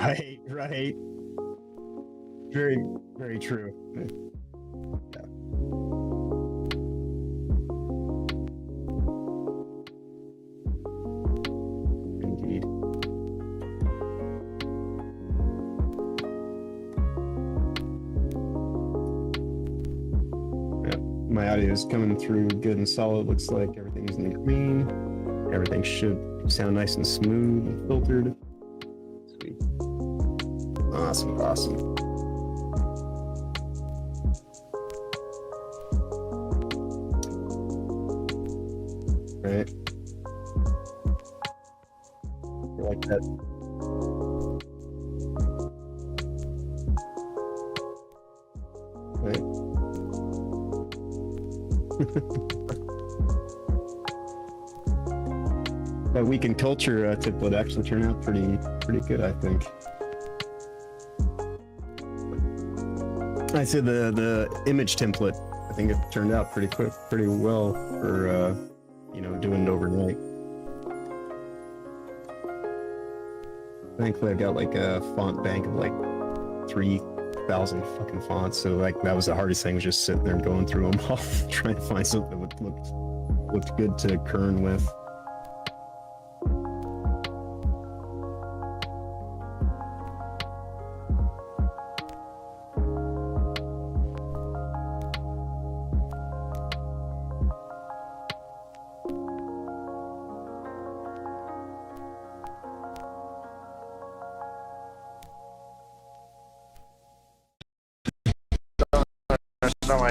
Right, right. Very, very true. Yeah. Indeed. Yeah, my audio is coming through good and solid. Looks like everything's in green. Everything should sound nice and smooth and filtered. Sweet. Awesome, awesome. Right. You like that? Right. That week in culture template actually turned out pretty good, I think. I said the image template. I think it turned out pretty well for doing it overnight. Thankfully, I got like a font bank of like 3,000 fucking fonts. So like that was the hardest thing, was just sitting there and going through them all, trying to find something that looked good to kern with.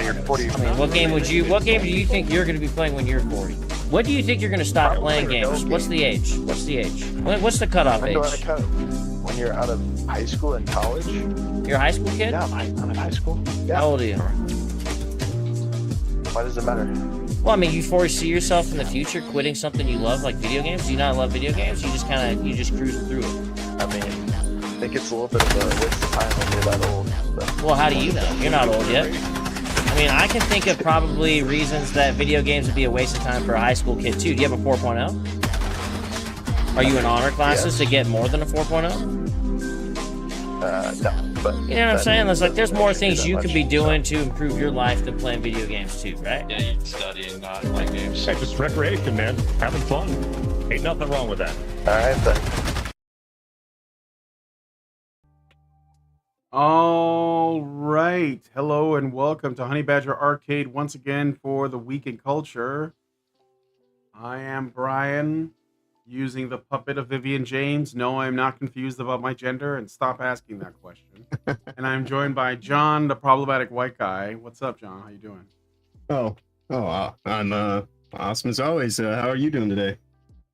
You're 40. I mean, what game do you think you're going to be playing when you're 40? When do you think you're going to stop playing games? What's the age? What's the cutoff age? When you're out of high school and college. You're a high school kid? Yeah, I'm in high school. Yeah. How old are you? Why does it matter? Well, I mean, you foresee yourself in the future quitting something you love, like video games? Do you not love video games? You just cruise through it. I mean, I think it's a little bit of a waste of time when you're that old. But... Well, how do you know? You're not old yet. I mean, I can think of probably reasons that video games would be a waste of time for a high school kid, too. Do you have a 4.0? Are you in honor classes to get more than a 4.0? No, but... You know what I'm saying? There's more things you could be doing to improve your life than playing video games, too, right? Yeah, you study and not play games. Hey, just recreation, man. Having fun. Ain't nothing wrong with that. All right, then. All right. Hello and welcome to Honey Badger Arcade once again for the Week in Culture. I am Brian, using the puppet of Vivian James. No, I'm not confused about my gender, and stop asking that question. And I'm joined by John, the problematic white guy. What's up, John? How you doing? I'm awesome as always. How are you doing today?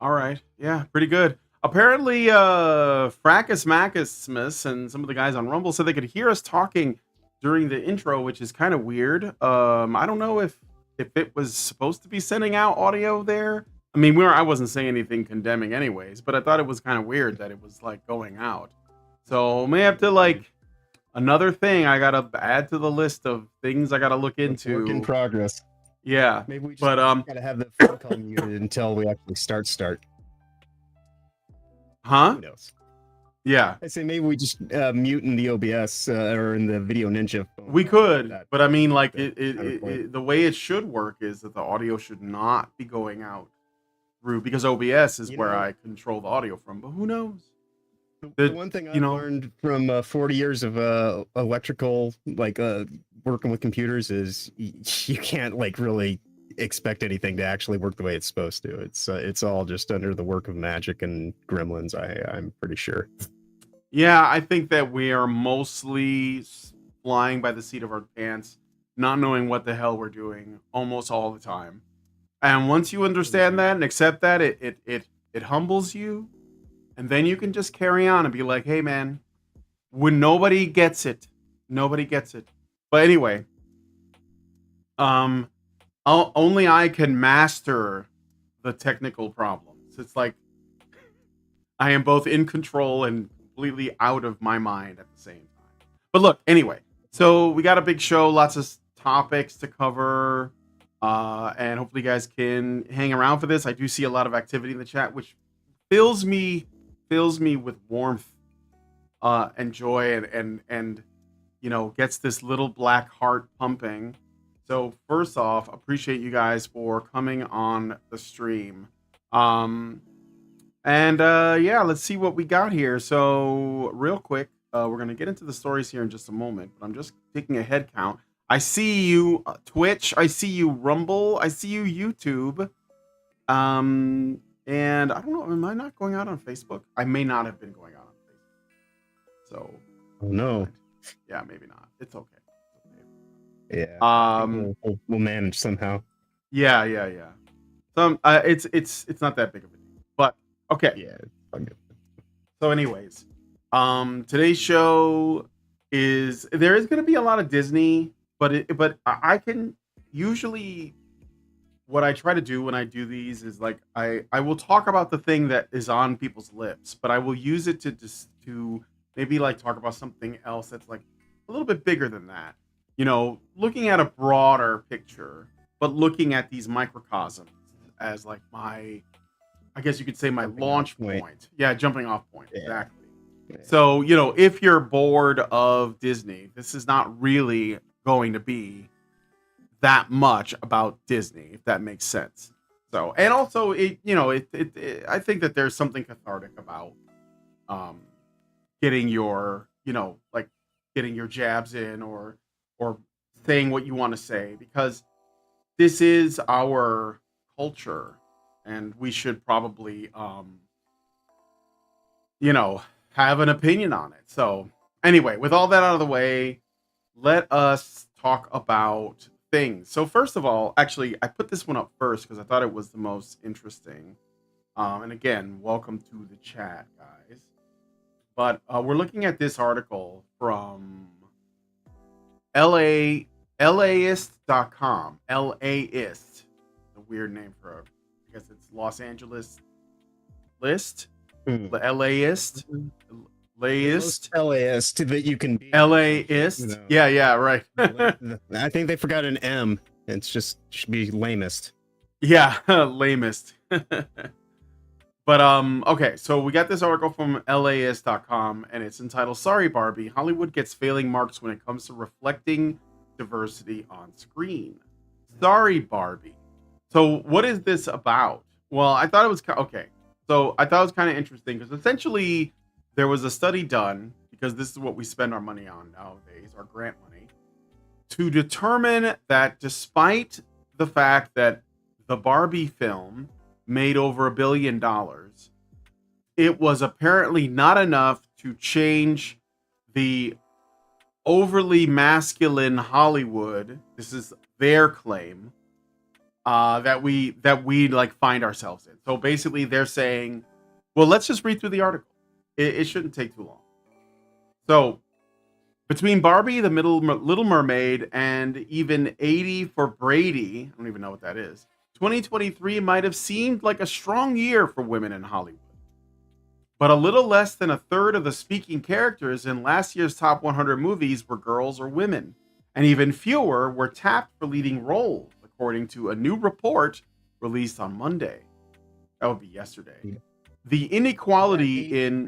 All right. Yeah, pretty good. Apparently, Fracus Macusmus and some of the guys on Rumble said they could hear us talking during the intro, which is kind of weird. I don't know if it was supposed to be sending out audio there. I mean, I wasn't saying anything condemning anyways, but I thought it was kind of weird that it was like going out. So may have to another thing I gotta add to the list of things I gotta look into. Work in progress. Yeah, maybe we just gotta have the phone call muted until we actually start. Huh? Who knows? Yeah. I say maybe we just mute in the OBS or in the Video Ninja phone. We could, but I mean, the way it should work is that the audio should not be going out through, because OBS is where I control the audio from. But who knows? The one thing I learned from 40 years of electrical, working with computers, is you can't really expect anything to actually work the way it's supposed to. It's all just under the work of magic and gremlins, I'm pretty sure. Yeah, I think that we are mostly flying by the seat of our pants, not knowing what the hell we're doing almost all the time. And once you understand that and accept that, it humbles you, and then you can just carry on and be like, hey man, when nobody gets it. But anyway, only I can master the technical problems. It's like I am both in control and completely out of my mind at the same time. But look, anyway, so we got a big show, lots of topics to cover, and hopefully you guys can hang around for this. I do see a lot of activity in the chat, which fills me with warmth. enjoy and gets this little black heart pumping. So first off, appreciate you guys for coming on the stream. Let's see what we got here. So real quick, we're gonna get into the stories here in just a moment, but I'm just taking a head count. I see you Twitch, I see you Rumble, I see you YouTube. And I don't know, am I not going out on Facebook? I may not have been going out on Facebook. So oh no. Yeah, maybe not. It's okay. Yeah. We'll manage somehow. Yeah. It's not that big of a deal. But okay. Yeah. So anyways, today's show there is going to be a lot of Disney, but I can usually, what I try to do when I do these is like I will talk about the thing that is on people's lips, but I will use it to maybe like talk about something else that's like a little bit bigger than that. Looking at a broader picture, but looking at these microcosms as like I guess you could say my launch point. Yeah, jumping off point. Yeah. Exactly. Yeah. So, if you're bored of Disney, this is not really going to be that much about Disney, if that makes sense. So, and also I think that there's something cathartic about getting your getting your jabs in or saying what you want to say, because this is our culture and we should probably have an opinion on it. So anyway, with all that out of the way, let us talk about things. So first of all, actually, I put this one up first because I thought it was the most interesting. And again, welcome to the chat, guys. But we're looking at this article from LAist.com. LAist. A weird name for, I guess it's Los Angeles list. The LAist. LAist. LAist that you can be. LAist. Yeah, right. I think they forgot an M. It should be lamest. Yeah, lamest. But okay, so we got this article from LAist.com and it's entitled "Sorry Barbie, Hollywood Gets Failing Marks When It Comes to Reflecting Diversity on Screen." Sorry Barbie. So what is this about? Well, I thought it was okay. So I thought it was kind of interesting because essentially there was a study done, because this is what we spend our money on nowadays, our grant money, to determine that despite the fact that the Barbie film made over $1 billion, it was apparently not enough to change the overly masculine Hollywood. This is their claim, that we like find ourselves in. So basically they're saying, well, let's just read through the article. It shouldn't take too long. So between Barbie, the Little Mermaid, and even 80 for Brady, I don't even know what that is, 2023 might have seemed like a strong year for women in Hollywood. But a little less than a third of the speaking characters in last year's top 100 movies were girls or women, and even fewer were tapped for leading roles, according to a new report released on Monday. That would be yesterday. Yeah. The inequality in...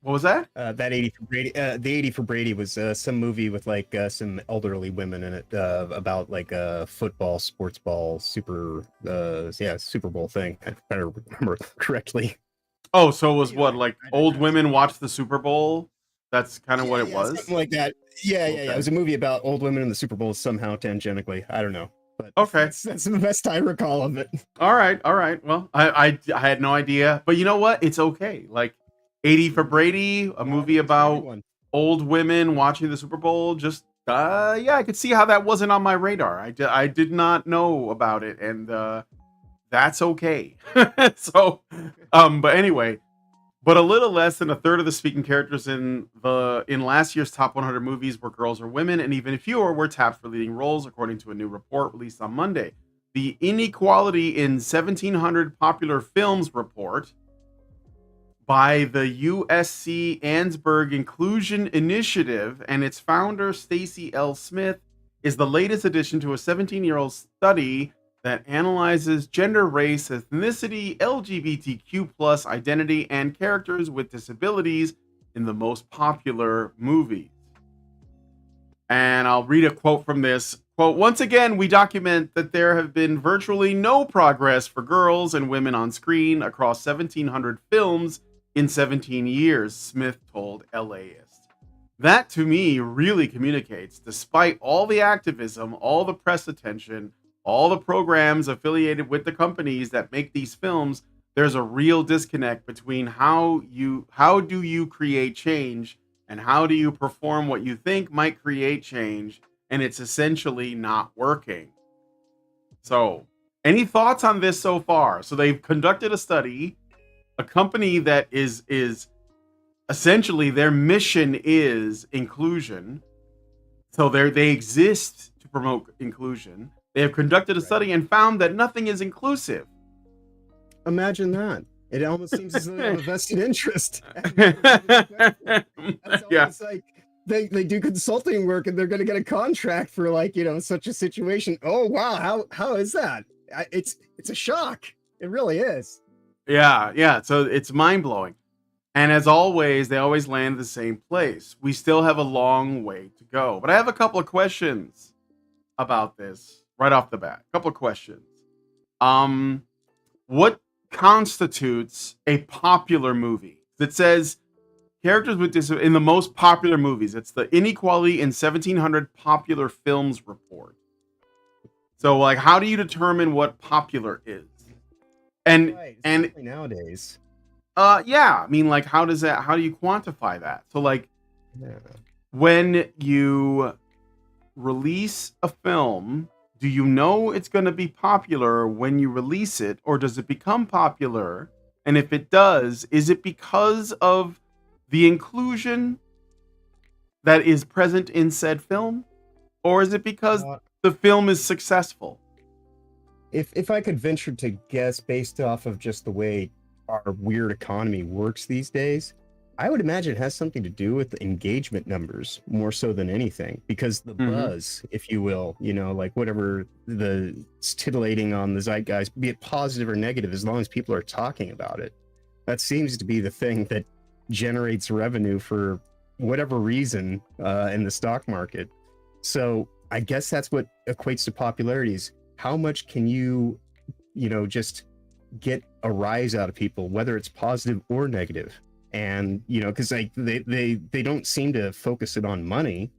What was that? That 80 for Brady. The 80 for Brady was some movie with like some elderly women in it about like a football, sports ball, Super Bowl thing. I better remember correctly. Oh, so it was what, like old women watch the Super Bowl? That's kind of what it was? Something like that. Yeah. It was a movie about old women in the Super Bowl somehow tangentially. I don't know. But okay, that's the best I recall of it. All right. Well, I had no idea, but you know what? It's okay. Like 80 for Brady, a movie about old women watching the Super Bowl. Just I could see how that wasn't on my radar. I did not know about it, and that's okay. So, but anyway, but a little less than a third of the speaking characters in last year's top 100 movies were girls or women, and even fewer were tapped for leading roles, according to a new report released on Monday. The Inequality in 1700 Popular Films report by the USC Ansberg Inclusion Initiative and its founder, Stacey L. Smith, is the latest addition to a 17-year-old study that analyzes gender, race, ethnicity, LGBTQ+ identity, and characters with disabilities in the most popular movies. And I'll read a quote from this. Quote, once again, we document that there have been virtually no progress for girls and women on screen across 1,700 films in 17 years, Smith told LAist. That, to me, really communicates, despite all the activism, all the press attention, all the programs affiliated with the companies that make these films, there's a real disconnect between how do you create change and how do you perform what you think might create change, and it's essentially not working. So, any thoughts on this so far? So they've conducted a study, a company that is essentially their mission is inclusion. So they exist to promote inclusion. They have conducted a study and found that nothing is inclusive. Imagine that. It almost seems as though they have a vested interest. Yeah. It's like they do consulting work and they're going to get a contract for like, you know, such a situation. Oh, wow. How is that? It's a shock. It really is. Yeah. So it's mind blowing. And as always, they always land the same place. We still have a long way to go. But I have a couple of questions about this right off the bat. A couple of questions. What constitutes a popular movie? It says characters with in the most popular movies. It's the Inequality in 1,700 Popular Films report. So, like, how do you determine what popular is? And Right, and especially nowadays. yeah, I mean, like, how do you quantify that? So, like, Yeah. when you release a film, do you know it's going to be popular when you release it, or does it become popular? And if it does, is it because of the inclusion that is present in said film, or is it because the film is successful? If I could venture to guess based off of just the way our weird economy works these days, I would imagine it has something to do with the engagement numbers more so than anything, because the buzz, if you will, you know, like whatever it's titillating on the zeitgeist, be it positive or negative, as long as people are talking about it, that seems to be the thing that generates revenue for whatever reason in the stock market. So I guess that's what equates to popularities. How much can you just get a rise out of people, whether it's positive or negative? And because like they don't seem to focus it on money,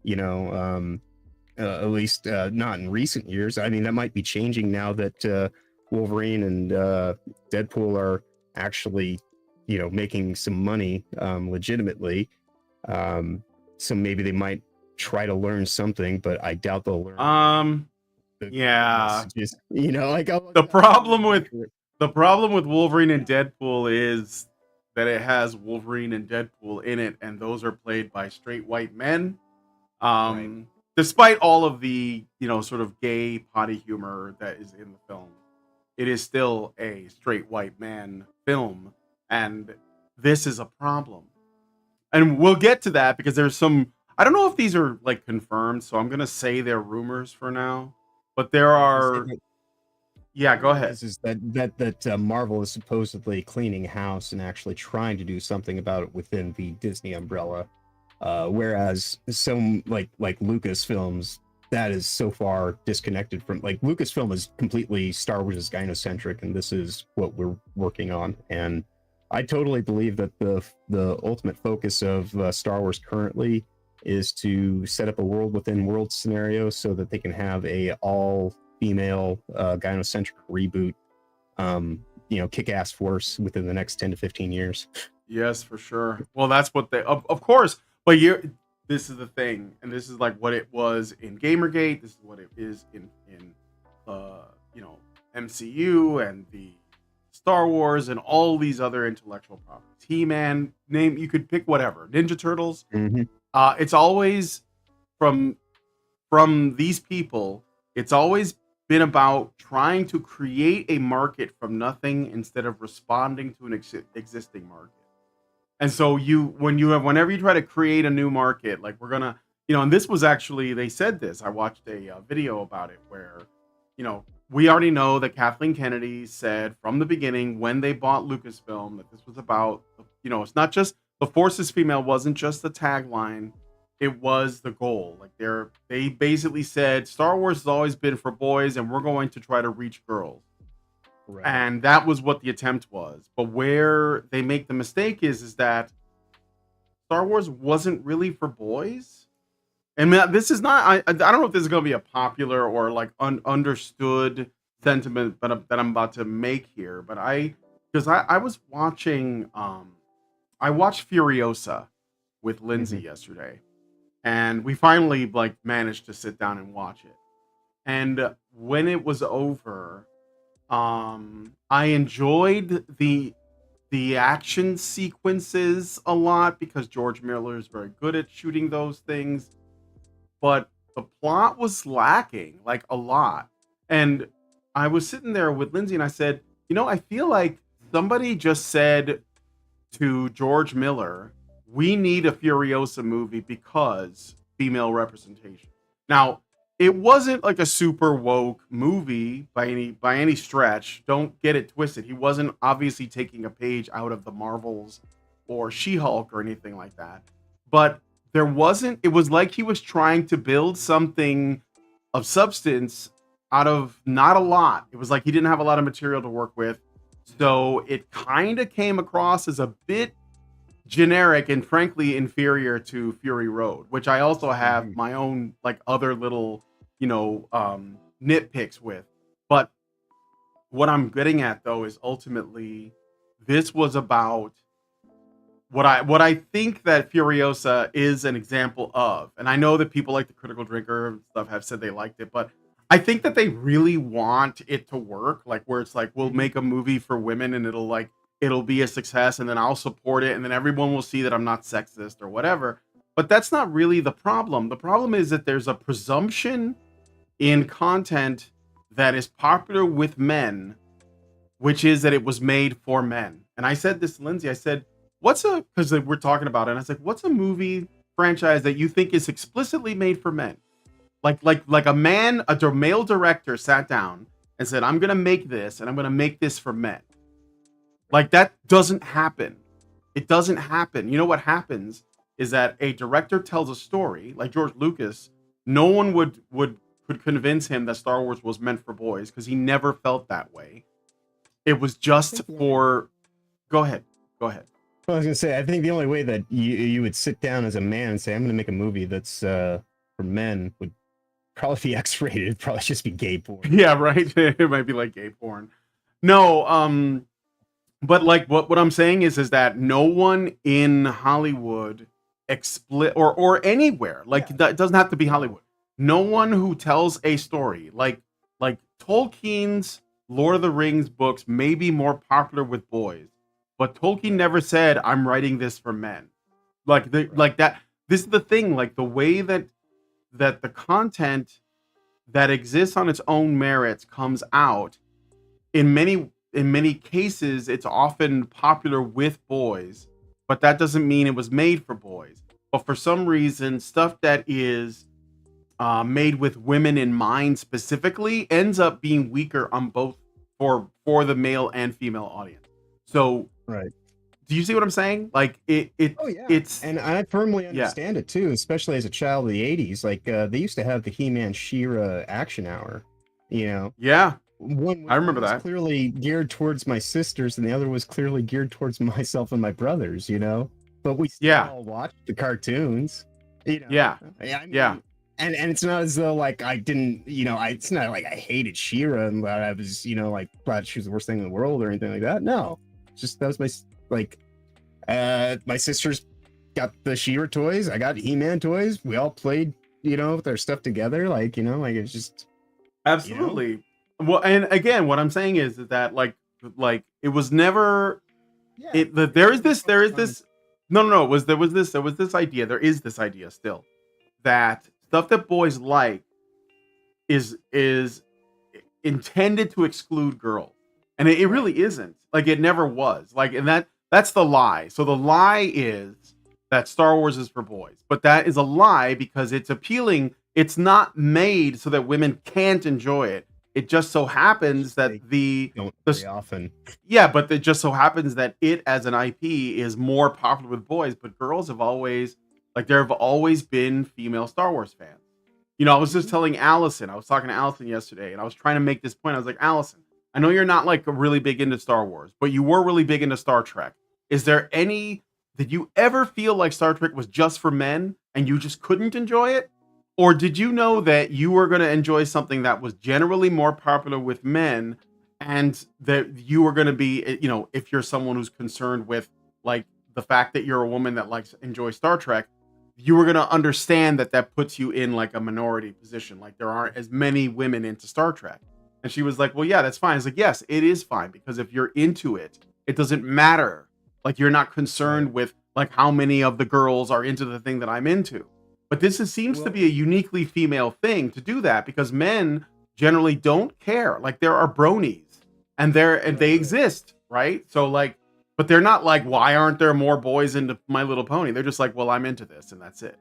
at least not in recent years. I mean, that might be changing now that Wolverine and Deadpool are actually making some money legitimately. So maybe they might try to learn something, but I doubt they'll learn. Yeah, just like the problem with Wolverine and Deadpool is that it has Wolverine and Deadpool in it, and those are played by straight white men. Right. Despite all of the sort of gay potty humor that is in the film, it is still a straight white man film, and this is a problem. And we'll get to that because there's some. I don't know if these are like confirmed, so I'm gonna say they're rumors for now. But there are. Yeah, go ahead. This is that Marvel is supposedly cleaning house and actually trying to do something about it within the Disney umbrella, whereas some like Lucasfilms, that is so far disconnected from, like, Lucasfilm is completely Star Wars is gynocentric, and this is what we're working on. And I totally believe that the ultimate focus of Star Wars currently is to set up a world within world scenario so that they can have a all female gynocentric reboot, kick-ass force within the next 10 to 15 years. Yes, for sure. Well, that's what they of course, but this is the thing, and this is like what it was in Gamergate, this is what it is in MCU and the Star Wars and all these other intellectual properties. He-Man, name, you could pick whatever. Ninja Turtles. It's always from these people, it's always been about trying to create a market from nothing instead of responding to an existing market. And so whenever you try to create a new market, like we're gonna, and this was actually, they said this, I watched a video about it where, we already know that Kathleen Kennedy said from the beginning when they bought Lucasfilm that this was about, it's not just the Force is female wasn't just the tagline, it was the goal. Like they basically said Star Wars has always been for boys and we're going to try to reach girls. Right. And that was what the attempt was. But where they make the mistake is that Star Wars wasn't really for boys. And this is not, I don't know if this is going to be a popular or like understood sentiment that I'm about to make here, but because I was watching, I watched Furiosa with Lindsay yesterday, and we finally like managed to sit down and watch it. And when it was over, I enjoyed the action sequences a lot because George Miller is very good at shooting those things, but the plot was lacking like a lot. And I was sitting there with Lindsay and I said, I feel like somebody just said to George Miller, we need a Furiosa movie because female representation. Now, it wasn't like a super woke movie by any stretch. Don't get it twisted. He wasn't obviously taking a page out of the Marvels or She-Hulk or anything like that. But it was like he was trying to build something of substance out of not a lot. It was like he didn't have a lot of material to work with. So it kind of came across as a bit generic and frankly inferior to Fury Road, which I also have my own like other little nitpicks with. But what I'm getting at though is ultimately this was about what I think that Furiosa is an example of. And I know that people like the Critical Drinker and stuff have said they liked it, but I think that they really want it to work, like where it's like we'll make a movie for women and it'll be a success and then I'll support it and then everyone will see that I'm not sexist or whatever. But that's not really the problem. The problem is that there's a presumption in content that is popular with men, which is that it was made for men. And I said this to Lindsay, I said, because we're talking about it, and I was like, what's a movie franchise that you think is explicitly made for men? Like a male director sat down and said, I'm going to make this and I'm going to make this for men. Like that doesn't happen. It doesn't happen. You know what happens is that a director tells a story like George Lucas. No one could convince him that Star Wars was meant for boys because he never felt that way. It was just for, go ahead. Well, I was going to say, I think the only way that you would sit down as a man and say, I'm going to make a movie that's for men would probably be X-rated. It'd probably just be gay porn. Yeah, right. It might be like gay porn. No, but like what I'm saying is that no one in Hollywood or anywhere, like that doesn't have to be Hollywood. No one who tells a story like Tolkien's Lord of the Rings books may be more popular with boys, but Tolkien never said I'm writing this for men. Like that. This is the thing. Like the way that the content that exists on its own merits comes out in many cases, it's often popular with boys, but that doesn't mean it was made for boys. But for some reason, stuff that is made with women in mind specifically ends up being weaker on both for the male and female audience. So, right. Do you see what I'm saying? Like it's, and I firmly understand it too, especially as a child of the 80s. Like they used to have the He-Man She-Ra action hour, Yeah. I remember was that. Clearly geared towards my sisters, and the other was clearly geared towards myself and my brothers. But we still all watched the cartoons. Yeah. I mean, and it's not as though like I didn't. It's not like I hated She-Ra and that I was like glad she was the worst thing in the world or anything like that. No, just that was my sisters got the She-Ra toys. I got He-Man toys. We all played with our stuff together. Like it's just absolutely. Well, and again, what I'm saying is that like it was never. Yeah. There is this. No. There was this idea. There is this idea still that stuff that boys like is intended to exclude girls, and it really isn't. Like it never was. Like, and that's the lie. So the lie is that Star Wars is for boys, but that is a lie because it's appealing. It's not made so that women can't enjoy it. it just so happens that Don't very often. yeah, but it just so happens that it as an IP is more popular with boys, but girls have always, like, there have always been female Star Wars fans. You know, I was just telling Allison, I was talking to Allison yesterday, and I was trying to make this point. I was like, Allison, I know you're not like really big into Star Wars, but you were really big into Star Trek. Did you ever feel like Star Trek was just for men and you just couldn't enjoy it? Or did you know that you were going to enjoy something that was generally more popular with men, and that you were going to be, you know, if you're someone who's concerned with like the fact that you're a woman that enjoys Star Trek, you were going to understand that that puts you in like a minority position. Like there aren't as many women into Star Trek. And she was like, well, yeah, that's fine. I was like, yes, it is fine, because if you're into it, it doesn't matter. Like you're not concerned with like how many of the girls are into the thing that I'm into. But this seems to be a uniquely female thing to do that, because men generally don't care. Like there are bronies and they exist, right? So like, but they're not like, why aren't there more boys into My Little Pony? They're just like, well, I'm into this, and that's it.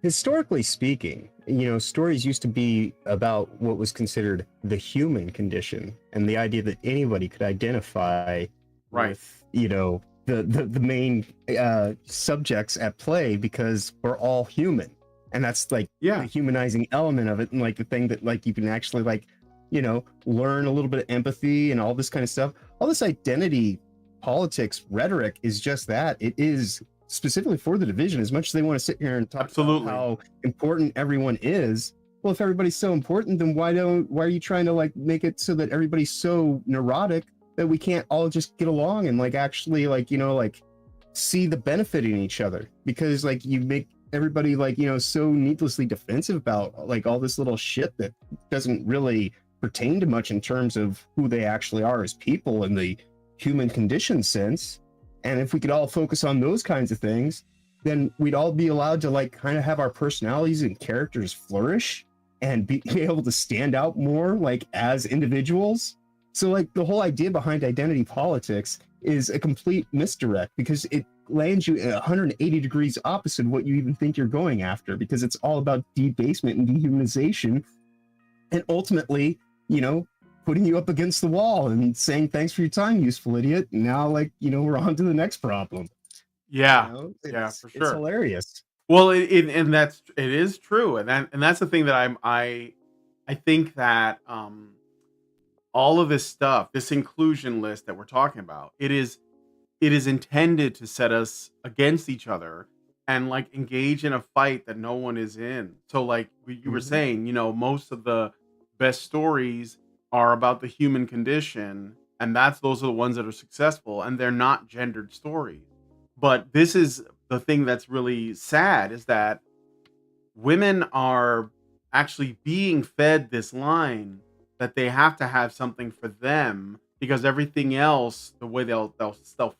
Historically speaking, you know, stories used to be about what was considered the human condition, and the idea that anybody could identify with, you know, the main subjects at play, because we're all human, and that's like the humanizing element of it, and like the thing that like you can actually like, you know, learn a little bit of empathy and all this kind of stuff. All this identity politics rhetoric is just that. It is specifically for the division. As much as they want to sit here and talk about how important everyone is, well, if everybody's so important, then why are you trying to like make it so that everybody's so neurotic that we can't all just get along and like actually like, you know, like see the benefit in each other? Because like you make everybody like, you know, so needlessly defensive about like all this little shit that doesn't really pertain to much in terms of who they actually are as people in the human condition sense. And if we could all focus on those kinds of things, then we'd all be allowed to like kind of have our personalities and characters flourish and be able to stand out more like as individuals. So like the whole idea behind identity politics is a complete misdirect, because it lands you at 180 degrees opposite of what you even think you're going after, because it's all about debasement and dehumanization, and ultimately, you know, putting you up against the wall and saying, thanks for your time, useful idiot. Now, like, you know, we're on to the next problem. Yeah. You know, yeah, for sure. It's hilarious. Well, it is true. And that's the thing that I think that all of this stuff, this inclusion list that we're talking about, it is intended to set us against each other and like engage in a fight that no one is in. So like you were saying, you know, most of the best stories are about the human condition, and those are the ones that are successful, and they're not gendered stories. But this is the thing that's really sad, is that women are actually being fed this line that they have to have something for them, because everything else, the way they'll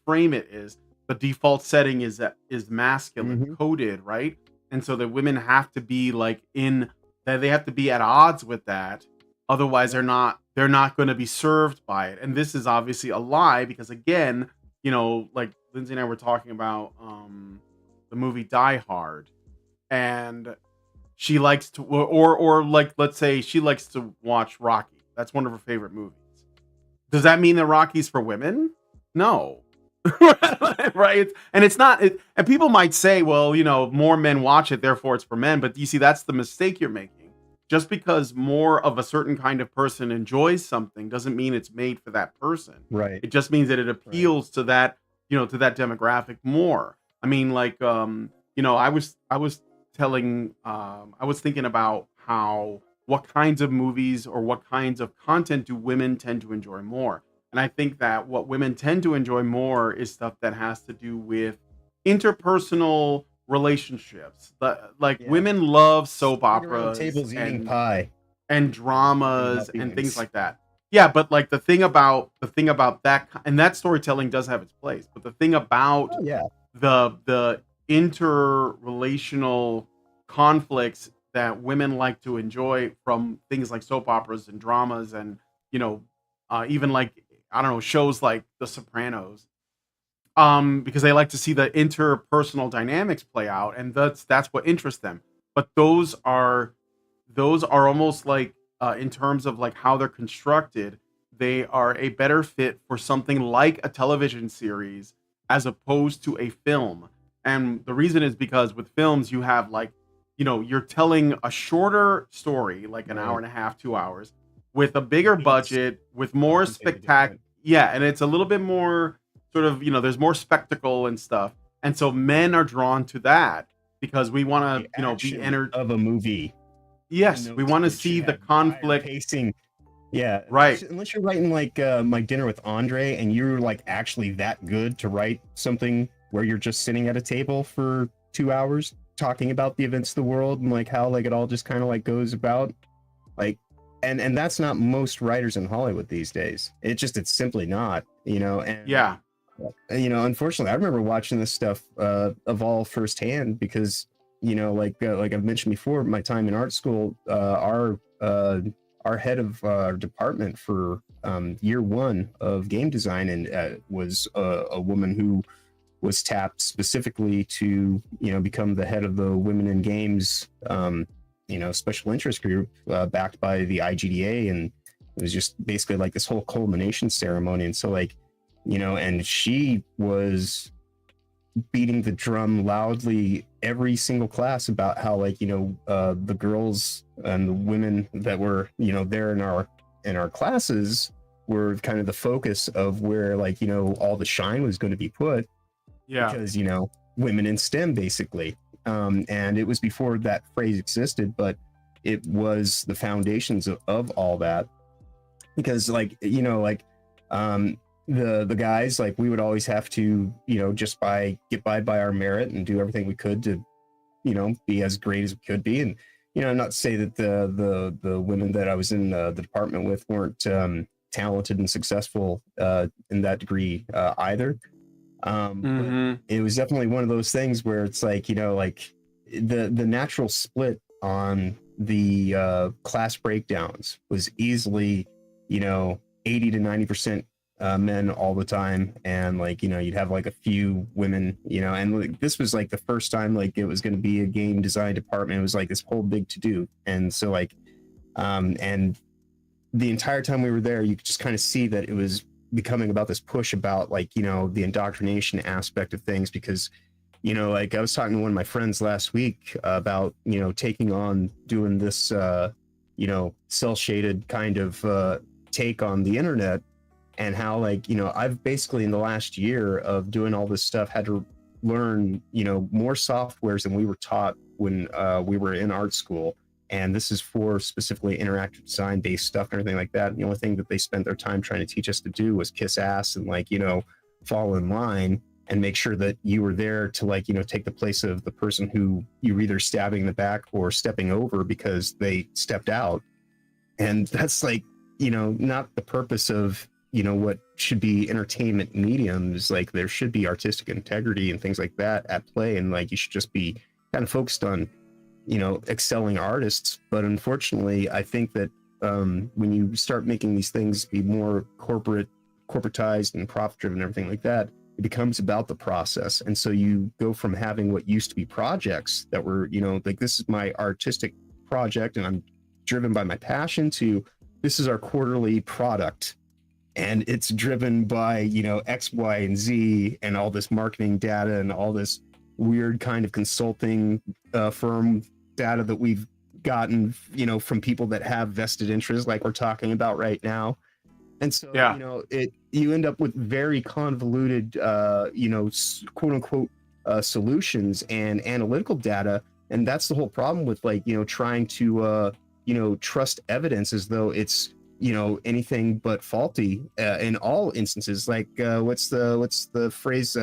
frame it, is the default setting is masculine coded, right? And so the women have to be like they have to be at odds with that. Otherwise, they're not going to be served by it. And this is obviously a lie, because again, you know, like Lindsay and I were talking about the movie Die Hard, and she likes to, or like, let's say she likes to watch Rocky. That's one of her favorite movies. Does that mean that Rocky's for women? No. Right? And it's not. And people might say, well, you know, more men watch it, therefore it's for men. But you see, that's the mistake you're making. Just because more of a certain kind of person enjoys something doesn't mean it's made for that person. Right. It just means that it appeals to that, you know, to that demographic more. I mean, like, you know, I was thinking about what kinds of movies or what kinds of content do women tend to enjoy more. And I think that what women tend to enjoy more is stuff that has to do with interpersonal relationships. Women love soap operas, tables eating pie, and dramas and things like that. Yeah, but like the thing about that, and that storytelling does have its place. But the thing about the interrelational conflicts that women like to enjoy from things like soap operas and dramas, and you know, even like, I don't know, shows like The Sopranos, because they like to see the interpersonal dynamics play out, and that's what interests them. But those are almost like in terms of like how they're constructed, they are a better fit for something like a television series as opposed to a film. And the reason is because with films, you have like, you're telling a shorter story, like an hour and a half, 2 hours, with a bigger budget, with more spectacular. Yeah, and it's a little bit more sort of, there's more spectacle and stuff. And so men are drawn to that because we want to, be entered of a movie. Yes, we want to see the conflict. Pacing. Yeah, right. Unless you're writing like My Dinner with Andre, and you're like actually that good to write something where you're just sitting at a table for 2 hours talking about the events of the world and like how like it all just kind of like goes about, like, and that's not most writers in Hollywood these days. It's simply not, And yeah, unfortunately, I remember watching this stuff evolve firsthand because like I've mentioned before, my time in art school, our head of our department for year one of game design and was a woman who was tapped specifically to become the head of the Women in Games special interest group backed by the IGDA, and it was just basically like this whole culmination ceremony. And so like and she was beating the drum loudly every single class about how like the girls and the women that were there in our classes were kind of the focus of where like all the shine was going to be put, because women in STEM basically, and it was before that phrase existed, but it was the foundations of all that, because like the guys, like we would always have to just get by our merit and do everything we could to be as great as we could be. And not to say that the women that I was in the department with weren't talented and successful in that degree either. It was definitely one of those things where it's like like the natural split on the class breakdowns was easily 80 to 90% men all the time, and like you'd have like a few women, and like, this was like the first time like it was going to be a game design department. It was like this whole big to do, and so like and the entire time we were there, you could just kind of see that it was becoming about this push about like the indoctrination aspect of things, because like I was talking to one of my friends last week about taking on doing this cell shaded kind of take on the internet, and how like I've basically in the last year of doing all this stuff had to learn more softwares than we were taught when we were in art school. And this is for specifically interactive design based stuff and everything like that. And the only thing that they spent their time trying to teach us to do was kiss ass and like fall in line and make sure that you were there to like take the place of the person who you were either stabbing in the back or stepping over because they stepped out. And that's like not the purpose of what should be entertainment mediums. Like there should be artistic integrity and things like that at play, and like you should just be kind of focused on excelling artists. But unfortunately, I think that when you start making these things be more corporatized and profit driven and everything like that, it becomes about the process. And so you go from having what used to be projects that were like, this is my artistic project and I'm driven by my passion, to this is our quarterly product and it's driven by X, Y, and Z and all this marketing data and all this weird kind of consulting firm data that we've gotten from people that have vested interests, like we're talking about right now. And so you end up with very convoluted quote unquote solutions and analytical data. And that's the whole problem with like trying to trust evidence as though it's anything but faulty in all instances. Like what's the phrase,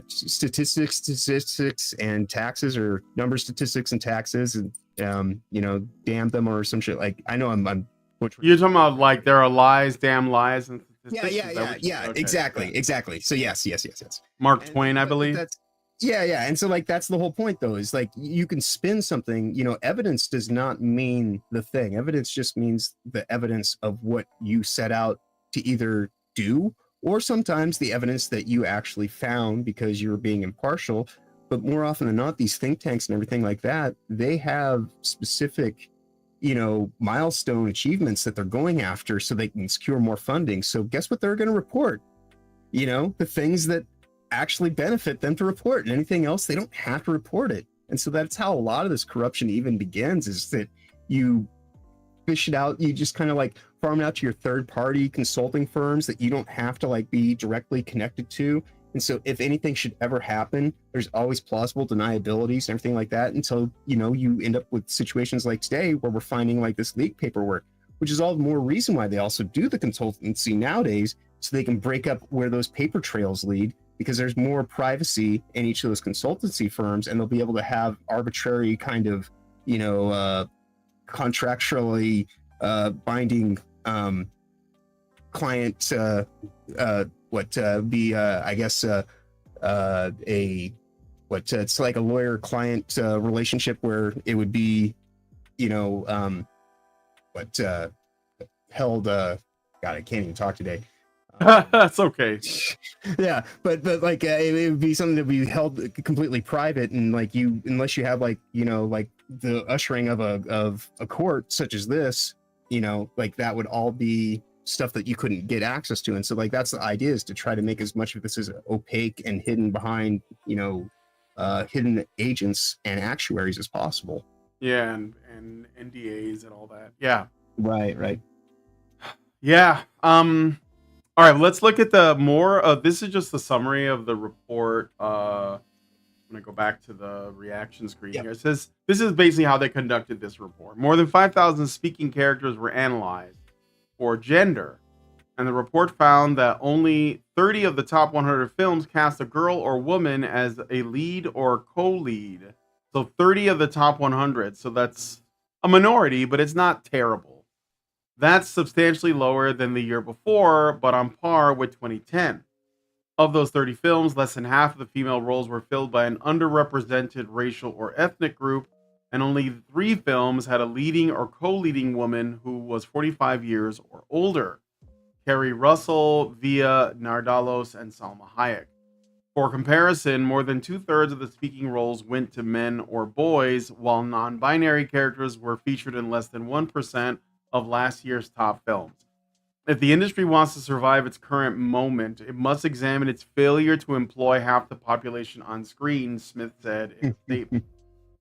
statistics and taxes, or number statistics and taxes, and damn them, or some shit. Like I know I'm you're talking about like there are lies, damn lies, and yeah, okay. exactly. So yes. Mark Twain, I believe. And so like that's the whole point though, is like you can spin something. Evidence does not mean the thing. Evidence just means the evidence of what you set out to either do, or sometimes the evidence that you actually found because you were being impartial. But more often than not, these think tanks and everything like that, they have specific milestone achievements that they're going after so they can secure more funding. So guess what they're going to report? The things that actually benefit them to report, and anything else, they don't have to report it. And so that's how a lot of this corruption even begins, is that you fish it out, you just kind of like farm it out to your third party consulting firms that you don't have to like be directly connected to. And so if anything should ever happen, there's always plausible deniabilities and everything like that, until you end up with situations like today where we're finding like this leak paperwork, which is all the more reason why they also do the consultancy nowadays, so they can break up where those paper trails lead, because there's more privacy in each of those consultancy firms, and they'll be able to have arbitrary kind of contractually binding client it's like a lawyer client relationship, where it would be held God, I can't even talk today. That's okay. Yeah, but like it would be something that would be held completely private, and like unless you have like like the ushering of a court such as this, like that would all be stuff that you couldn't get access to. And so like that's the idea, is to try to make as much of this as opaque and hidden behind hidden agents and actuaries as possible. Yeah, and NDAs and all that. Yeah. Right. Yeah. All right, let's look at the more. This is just the summary of the report. I'm going to go back to the reaction screen here. It says, this is basically how they conducted this report. More than 5,000 speaking characters were analyzed for gender. And the report found that only 30 of the top 100 films cast a girl or woman as a lead or co-lead. So 30 of the top 100. So that's a minority, but it's not terrible. That's substantially lower than the year before, but on par with 2010. Of those 30 films, less than half of the female roles were filled by an underrepresented racial or ethnic group, and only 3 films had a leading or co-leading woman who was 45 years or older. Kerry Russell, Via Nardalos, and Salma Hayek. For comparison, more than 2/3 of the speaking roles went to men or boys, while non-binary characters were featured in less than 1% of last year's top films. If the industry wants to survive its current moment, it must examine its failure to employ half the population on screen, Smith said in a statement.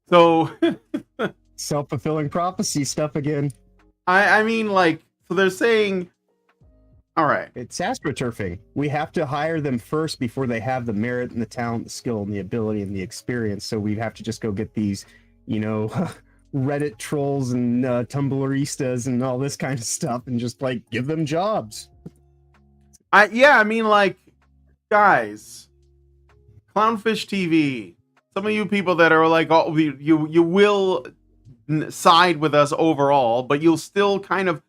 So self-fulfilling prophecy stuff again. I mean, like, so they're saying, all right, it's astroturfing. We have to hire them first before they have the merit and the talent, the skill and the ability and the experience. So we have to just go get these, Reddit trolls and Tumblristas and all this kind of stuff, and just like give them jobs. I mean, like, guys, Clownfish TV, some of you people that are like, oh, you will side with us overall, but you'll still kind of,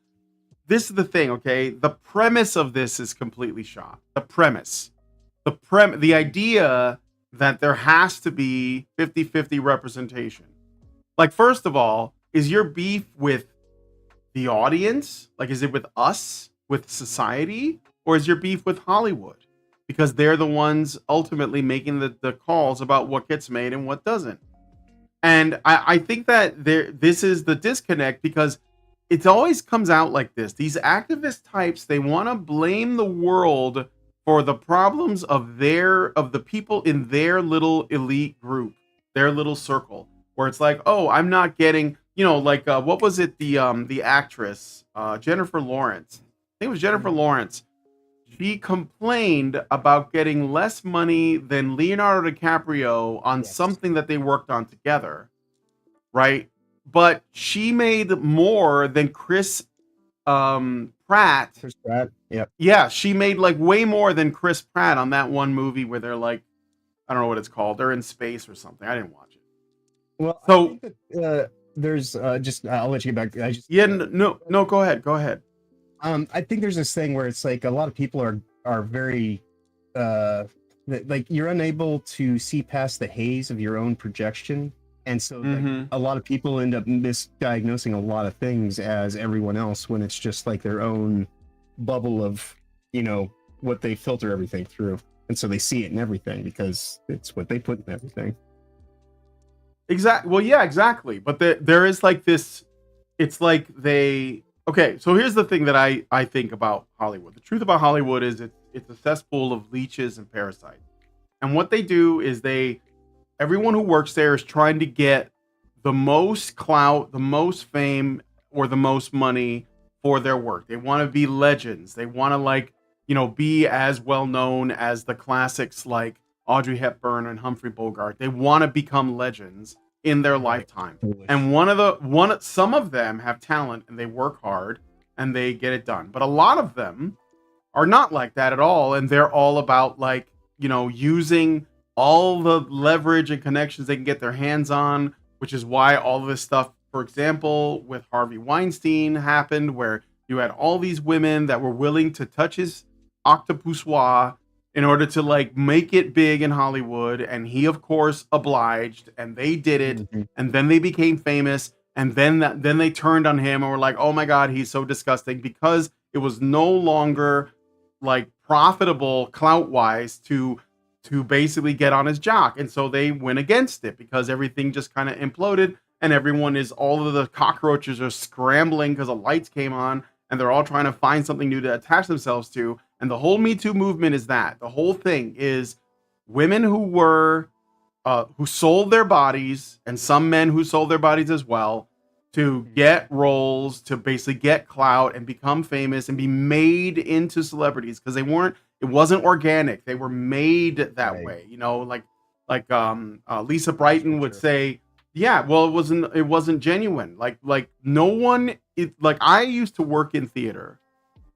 this is the thing, okay? The premise of this is completely shot. The idea that there has to be 50-50 representation. Like, first of all, is your beef with the audience? Like, is it with us, with society? Or is your beef with Hollywood? Because they're the ones ultimately making the calls about what gets made and what doesn't. And I think that this is the disconnect, because it always comes out like this. These activist types, they want to blame the world for the problems of the people in their little elite group, their little circle. Where it's like, oh, I'm not getting, like, what was it? The actress, Jennifer Lawrence. I think it was Jennifer Lawrence. She complained about getting less money than Leonardo DiCaprio on something that they worked on together, right? But she made more than Chris Pratt. Chris Pratt, yep. Yeah, she made like way more than Chris Pratt on that one movie where they're like, I don't know what it's called. They're in space or something. I didn't watch it. Well, so I think that, there's just I'll let you get back. No, go ahead. I think there's this thing where it's like a lot of people are very like you're unable to see past the haze of your own projection, and so like, a lot of people end up misdiagnosing a lot of things as everyone else, when it's just like their own bubble of what they filter everything through, and so they see it in everything because it's what they put in everything. Exactly. Well, yeah, exactly. But there is like this it's like they okay. So here's the thing that I think about Hollywood. The truth about Hollywood is it's a cesspool of leeches and parasites. And what they do is everyone who works there is trying to get the most clout, the most fame, or the most money for their work. They want to be legends. They want to be as well known as the classics like Audrey Hepburn and Humphrey Bogart. They want to become legends in their lifetime. And some of them have talent and they work hard and they get it done. But a lot of them are not like that at all. And they're all about using all the leverage and connections they can get their hands on, which is why all of this stuff, for example, with Harvey Weinstein happened, where you had all these women that were willing to touch his octopussoir in order to make it big in Hollywood. And he, of course, obliged, and they did it. Mm-hmm. And then they became famous. And then they turned on him and were like, oh my God, he's so disgusting, because it was no longer profitable clout wise to basically get on his jock. And so they went against it because everything just kind of imploded, and all of the cockroaches are scrambling because the lights came on, and they're all trying to find something new to attach themselves to. And the whole Me Too movement is that. The whole thing is women who sold their bodies, and some men who sold their bodies as well, to get roles, to basically get clout and become famous and be made into celebrities, because it wasn't organic. They were made that way, Lisa Brighton would say, yeah, well, it wasn't genuine. No one, I used to work in theater,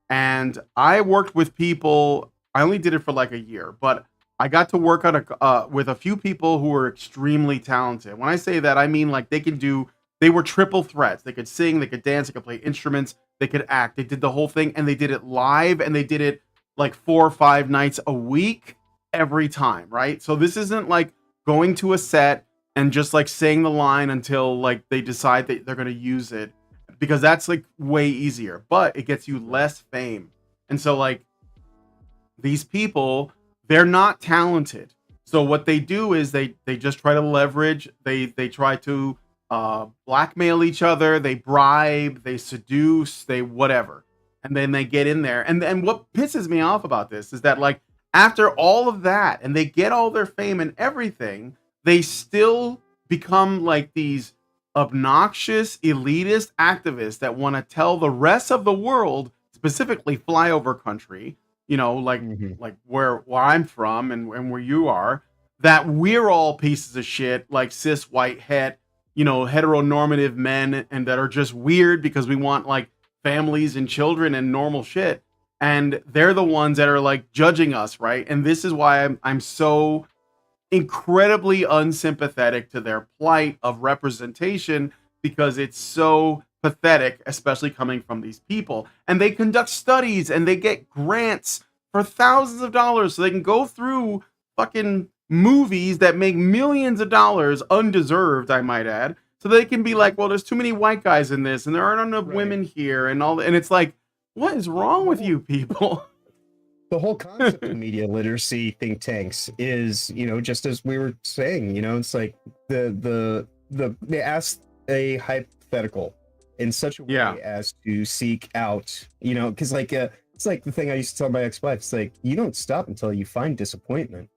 and I worked with people. I only did it for a year, but I got to work on with a few people who were extremely talented. When I say that, I mean they were triple threats. They could sing, they could dance, they could play instruments, they could act. They did the whole thing, and they did it live, and they did it 4 or 5 nights a week every time, right? So this isn't going to a set and just saying the line until they decide that they're going to use it, because that's way easier, but it gets you less fame. And so these people, they're not talented. So what they do is they just try to leverage, they try to blackmail each other, they bribe, they seduce, they whatever. And then they get in there. And what pisses me off about this is that after all of that, and they get all their fame and everything, they still become these obnoxious elitist activists that want to tell the rest of the world, specifically flyover country, where I'm from and where you are, that we're all pieces of shit, cis white heteronormative men, and that are just weird because we want families and children and normal shit, and they're the ones that are judging us, right? And this is why I'm so incredibly unsympathetic to their plight of representation, because it's so pathetic, especially coming from these people. And they conduct studies and they get grants for thousands of dollars so they can go through fucking movies that make millions of dollars, undeserved, I might add, so they can be well, there's too many white guys in this, and there aren't enough women here, and all. And it's what is wrong with you people? The whole concept of media literacy think tanks is, just as we were saying, it's they ask a hypothetical in such a way as to seek out, because it's the thing I used to tell my ex-wife. It's you don't stop until you find disappointment.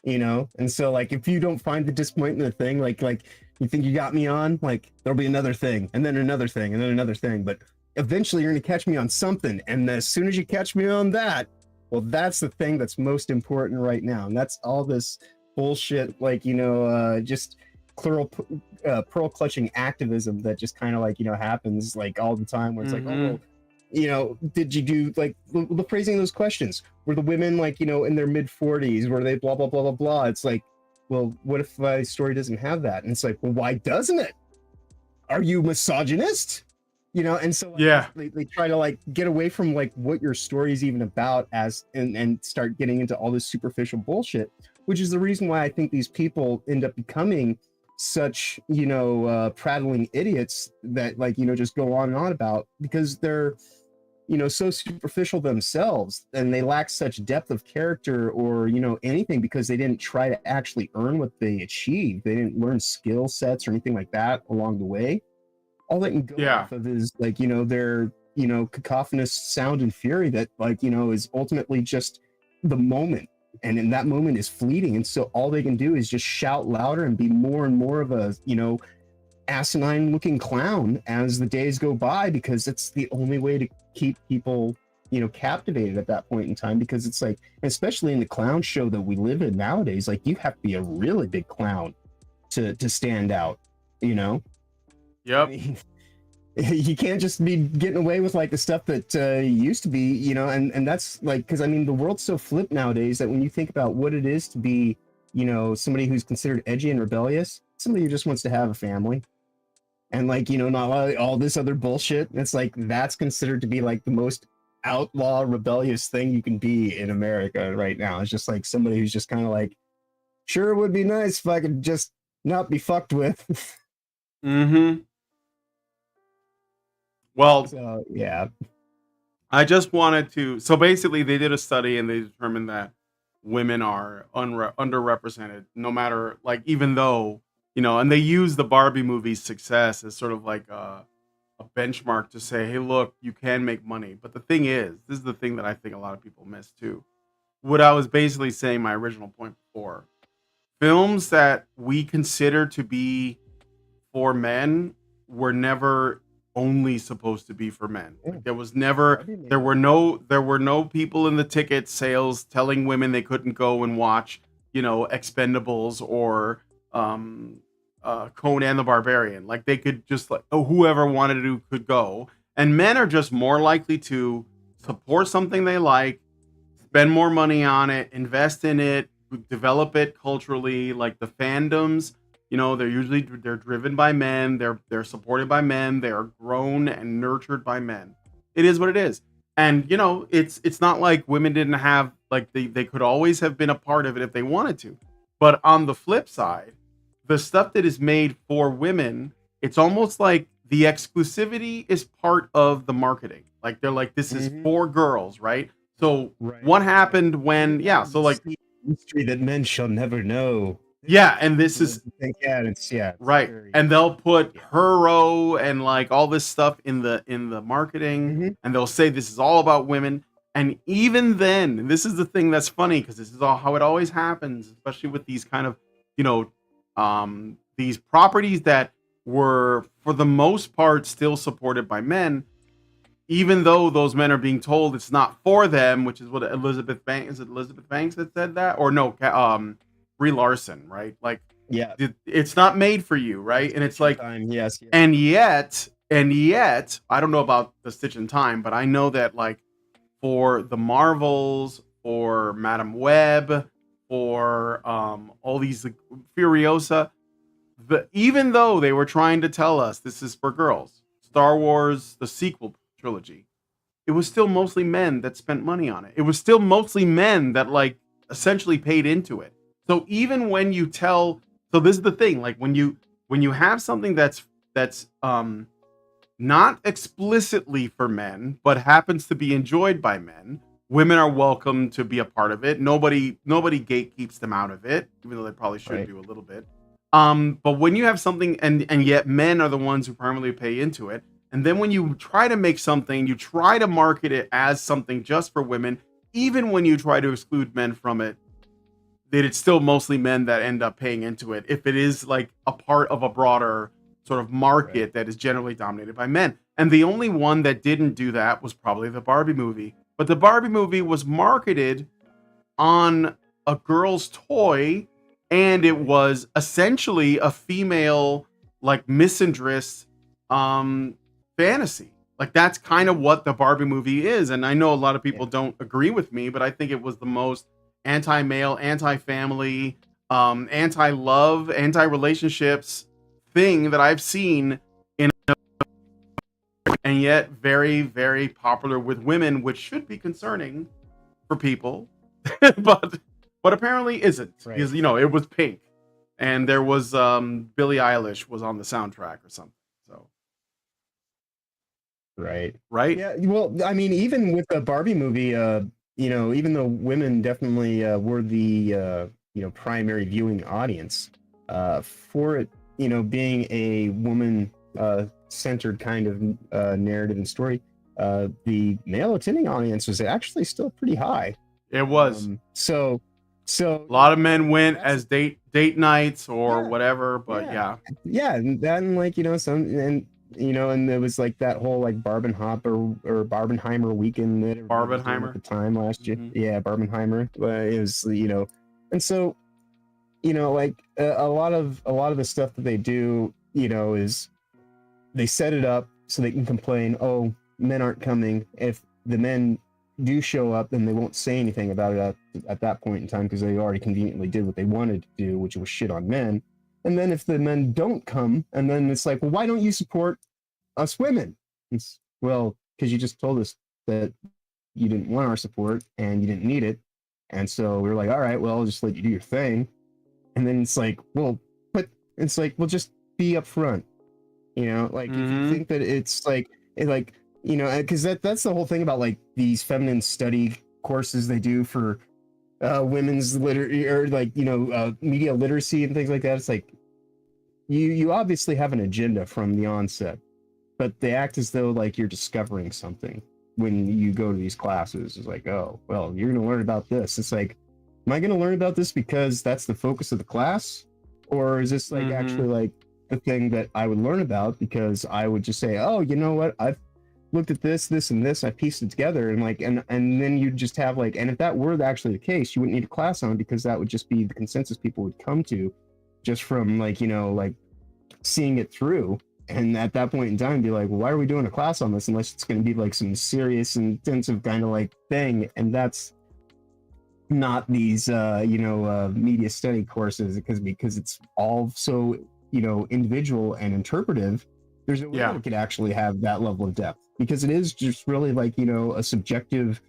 And so if you don't find the disappointment thing, you think you got me on, there'll be another thing, and then another thing, and then another thing, but eventually you're gonna catch me on something, and as soon as you catch me on that, well, that's the thing that's most important right now. And that's all this bullshit, just pearl clutching activism that just kind of happens all the time, where it's did you do the phrasing of those questions? Were the women in their mid 40s? Were they blah blah blah blah blah? It's well, what if my story doesn't have that? And it's well, why doesn't it? Are you misogynist? And so they try to get away from what your story is even about, and start getting into all this superficial bullshit, which is the reason why I think these people end up becoming such prattling idiots that just go on and on about, because they're so superficial themselves, and they lack such depth of character or anything, because they didn't try to actually earn what they achieved. They didn't learn skill sets or anything like that along the way. all they can go off of is like, their, cacophonous sound and fury that like, is ultimately just the moment. And in that moment is fleeting. And so all they can do is just shout louder and be more and more of a, asinine looking clown as the days go by, because it's the only way to keep people, captivated at that point in time. Because it's like, especially in the clown show that we live in nowadays, like you have to be a really big clown to stand out, Yep. I mean, you can't just be getting away with like the stuff that used to be, and that's like, because I mean the world's so flipped nowadays that when you think about what it is to be, somebody who's considered edgy and rebellious, somebody who just wants to have a family, and like, not all this other bullshit. It's like that's considered to be like the most outlaw rebellious thing you can be in America right now. It's just like somebody who's just kind of like, sure, it would be nice if I could just not be fucked with. Well, so, yeah. I just wanted to. So basically, they did a study and they determined that women are underrepresented, no matter like, even though, and they use the Barbie movie's success as sort of like a benchmark to say, hey, look, you can make money. But the thing is, this is the thing that I think a lot of people miss too. What I was basically saying, my original point before, films that we consider to be for men were never only supposed to be for men. Like, there was never, there were no people in the ticket sales telling women they couldn't go and watch, Expendables or Conan the Barbarian. Like they could just like, whoever wanted to could go. And men are just more likely to support something they like, spend more money on it, invest in it, develop it culturally. Like the fandoms, they're driven by men, they're supported by men, they are grown and nurtured by men. It is what it is. And it's not like women didn't have, like they could always have been a part of it if they wanted to. But on the flip side, the stuff that is made for women, it's almost like the exclusivity is part of the marketing. Like they're like, this is for girls, right? So what happened when so like mystery that men shall never know. Yeah, and this is it's right, and they'll put hero and like all this stuff in the marketing, and they'll say this is all about women. And even then, and this is the thing that's funny, because this is all how it always happens, especially with these kind of these properties that were for the most part still supported by men, even though those men are being told it's not for them, which is what Elizabeth Banks that said that, or no, Brie Larson, right? Like, it's not made for you, right? And it's like, yes. And yet, I don't know about the Stitch in Time, but I know that like for the Marvels, for Madame Web, for all these like, Furiosa, even though they were trying to tell us this is for girls, Star Wars, the sequel trilogy, it was still mostly men that spent money on it. It was still mostly men that like essentially paid into it. So even when you so this is the thing, like when you have something that's not explicitly for men, but happens to be enjoyed by men, women are welcome to be a part of it. Nobody gatekeeps them out of it, even though they probably should do a little bit. But when you have something and yet men are the ones who primarily pay into it, and then when you try to make something, you try to market it as something just for women, even when you try to exclude men from it, that it's still mostly men that end up paying into it, if it is like a part of a broader sort of market that is generally dominated by men. And the only one that didn't do that was probably the Barbie movie. But the Barbie movie was marketed on a girl's toy, and it was essentially a female like misandrist fantasy. Like that's kind of what the Barbie movie is. And I know a lot of people don't agree with me, but I think it was the most anti-male, anti-family, anti-love, anti-relationships thing that I've seen and yet very, very popular with women, which should be concerning for people, but apparently isn't, because it was pink and there was Billie Eilish was on the soundtrack or something. So right. Yeah. Well, I mean, even with the Barbie movie, even though women definitely were the primary viewing audience, for it, being a woman centered kind of narrative and story, the male attending audience was actually still pretty high. It was. So A lot of men went as date nights or whatever, but yeah. And then like, you know, and there was like that whole like Barbenheimer weekend that everybody was doing at the time last year. Yeah, Barbenheimer. It was, you know, and so, you know, like a lot of the stuff that they do, you know, is they set it up so they can complain, oh, men aren't coming. If the men do show up, then they won't say anything about it at that point in time because they already conveniently did what they wanted to do, which was shit on men. And then if the men don't come, and then it's like, well, why don't you support us women? It's, well, because you just told us that you didn't want our support and you didn't need it. And so we were like, all right, well, I'll just let you do your thing. And then it's like, well, but it's like, well, just be upfront. You know, like if you think that it's like, you know, because that's the whole thing about like these feminine study courses they do for women's literacy or like, you know, media literacy and things like that. It's like you obviously have an agenda from the onset, but they act as though like you're discovering something when you go to these classes. It's like, oh, well, you're going to learn about this. It's like, am I going to learn about this because that's the focus of the class? Or is this like actually like the thing that I would learn about because I would just say, oh, you know what? I've looked at this and this, I pieced it together and like, and then you just have like, and if that were actually the case, you wouldn't need a class on it because that would just be the consensus people would come to just from like, you know, like seeing it through. And at that point in time, be like, well, why are we doing a class on this unless it's going to be like some serious, intensive kind of like thing? And that's not these, you know, media study courses because it's all so, you know, individual and interpretive. There's a way that it could actually have that level of depth because it is just really like, you know, a subjective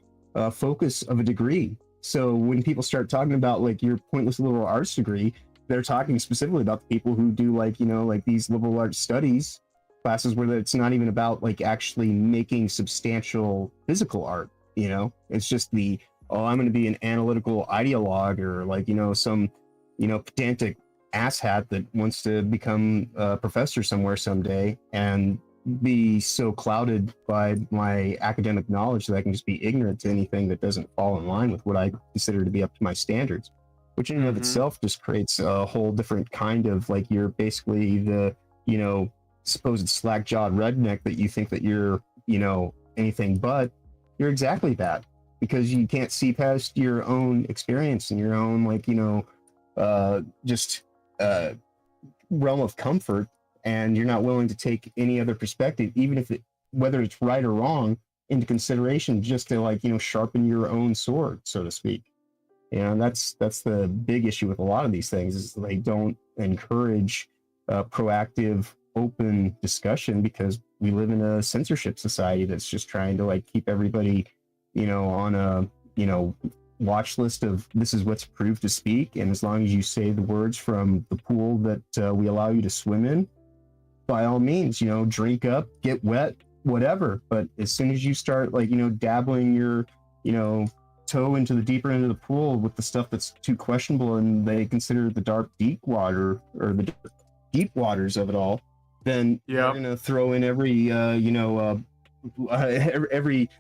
focus of a degree. So when people start talking about like your pointless liberal arts degree, they're talking specifically about the people who do like, you know, like these liberal arts studies classes where it's not even about like actually making substantial physical art, you know, it's just the, oh, I'm going to be an analytical ideologue or like, you know, some, you know, pedantic asshat that wants to become a professor somewhere someday and be so clouded by my academic knowledge that I can just be ignorant to anything that doesn't fall in line with what I consider to be up to my standards. Which in and of itself just creates a whole different kind of like you're basically the, you know, supposed slack-jawed redneck that you think that you're, you know, anything but. You're exactly that because you can't see past your own experience and your own like, you know, just realm of comfort, and you're not willing to take any other perspective, even if whether it's right or wrong, into consideration just to like, you know, sharpen your own sword, so to speak. You know, that's the big issue with a lot of these things is they don't encourage proactive, open discussion because we live in a censorship society that's just trying to like keep everybody, you know, on a, you know, watch list of this is what's approved to speak. And as long as you say the words from the pool that we allow you to swim in, by all means, you know, drink up, get wet, whatever. But as soon as you start like, you know, dabbling your, you know, toe into the deeper end of the pool with the stuff that's too questionable and they consider the dark deep water or the deep waters of it all, then you're gonna throw in every you know every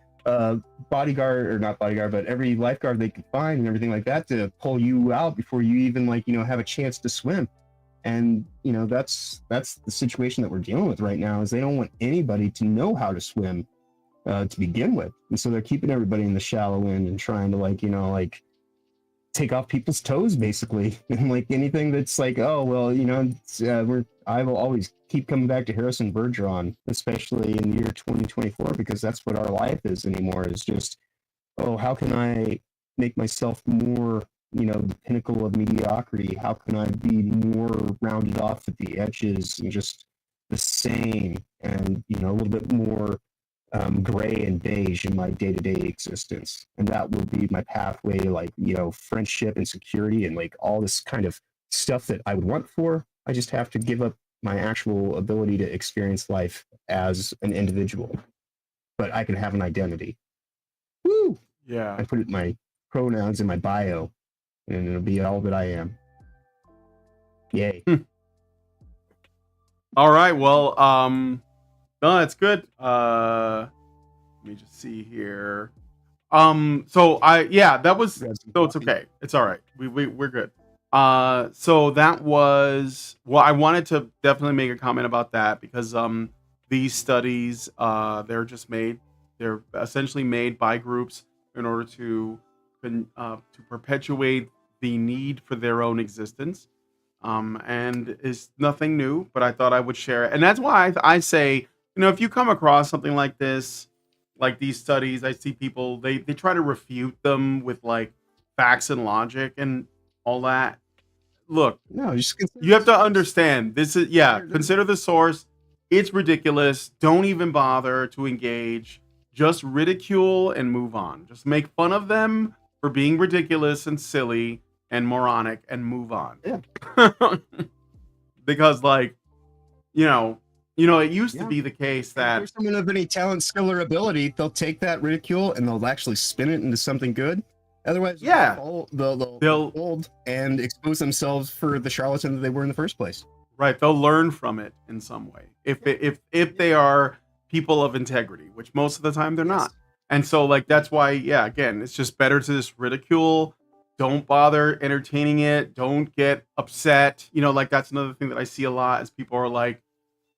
bodyguard or not bodyguard but every lifeguard they can find and everything like that to pull you out before you even like, you know, have a chance to swim. And you know, that's the situation that we're dealing with right now is they don't want anybody to know how to swim to begin with, and so they're keeping everybody in the shallow end and trying to like, you know, like take off people's toes basically, and like anything that's like, oh well, you know, I will always keep coming back to Harrison Bergeron, especially in the year 2024, because that's what our life is anymore. Is just, oh, how can I make myself more, you know, the pinnacle of mediocrity? How can I be more rounded off at the edges and just the same, and you know, a little bit more gray and beige in my day-to-day existence, and that will be my pathway to like, you know, friendship and security and like all this kind of stuff that I would want for. I just have to give up my actual ability to experience life as an individual, but I can have an identity. Woo! Yeah. I put it my pronouns in my bio, and it'll be all that I am. Yay. All right. Well, No, that's good. Let me just see here. So that was, so it's okay. It's all right. We're good. So that was, well, I wanted to definitely make a comment about that because these studies they're essentially made by groups in order to perpetuate the need for their own existence. And is nothing new, but I thought I would share it. And that's why I say, if you come across something like this, like these studies, I see people, they try to refute them with like facts and logic and all that. Look, No, just you have to understand this is, consider the source. It's ridiculous. Don't even bother to engage. Just ridicule and move on. Just make fun of them for being ridiculous and silly and moronic and move on. Yeah. Because like, it used to be the case If that there's someone of any talent, skill, or ability, they'll take that ridicule and they'll actually spin it into something good. Otherwise, they'll fold and expose themselves for the charlatan that they were in the first place. right, they'll learn from it in some way. If they are people of integrity, which most of the time they're not. And so like that's why, again, it's just better to just ridicule. Don't bother entertaining it. Don't get upset. Like that's another thing that I see a lot is people are like,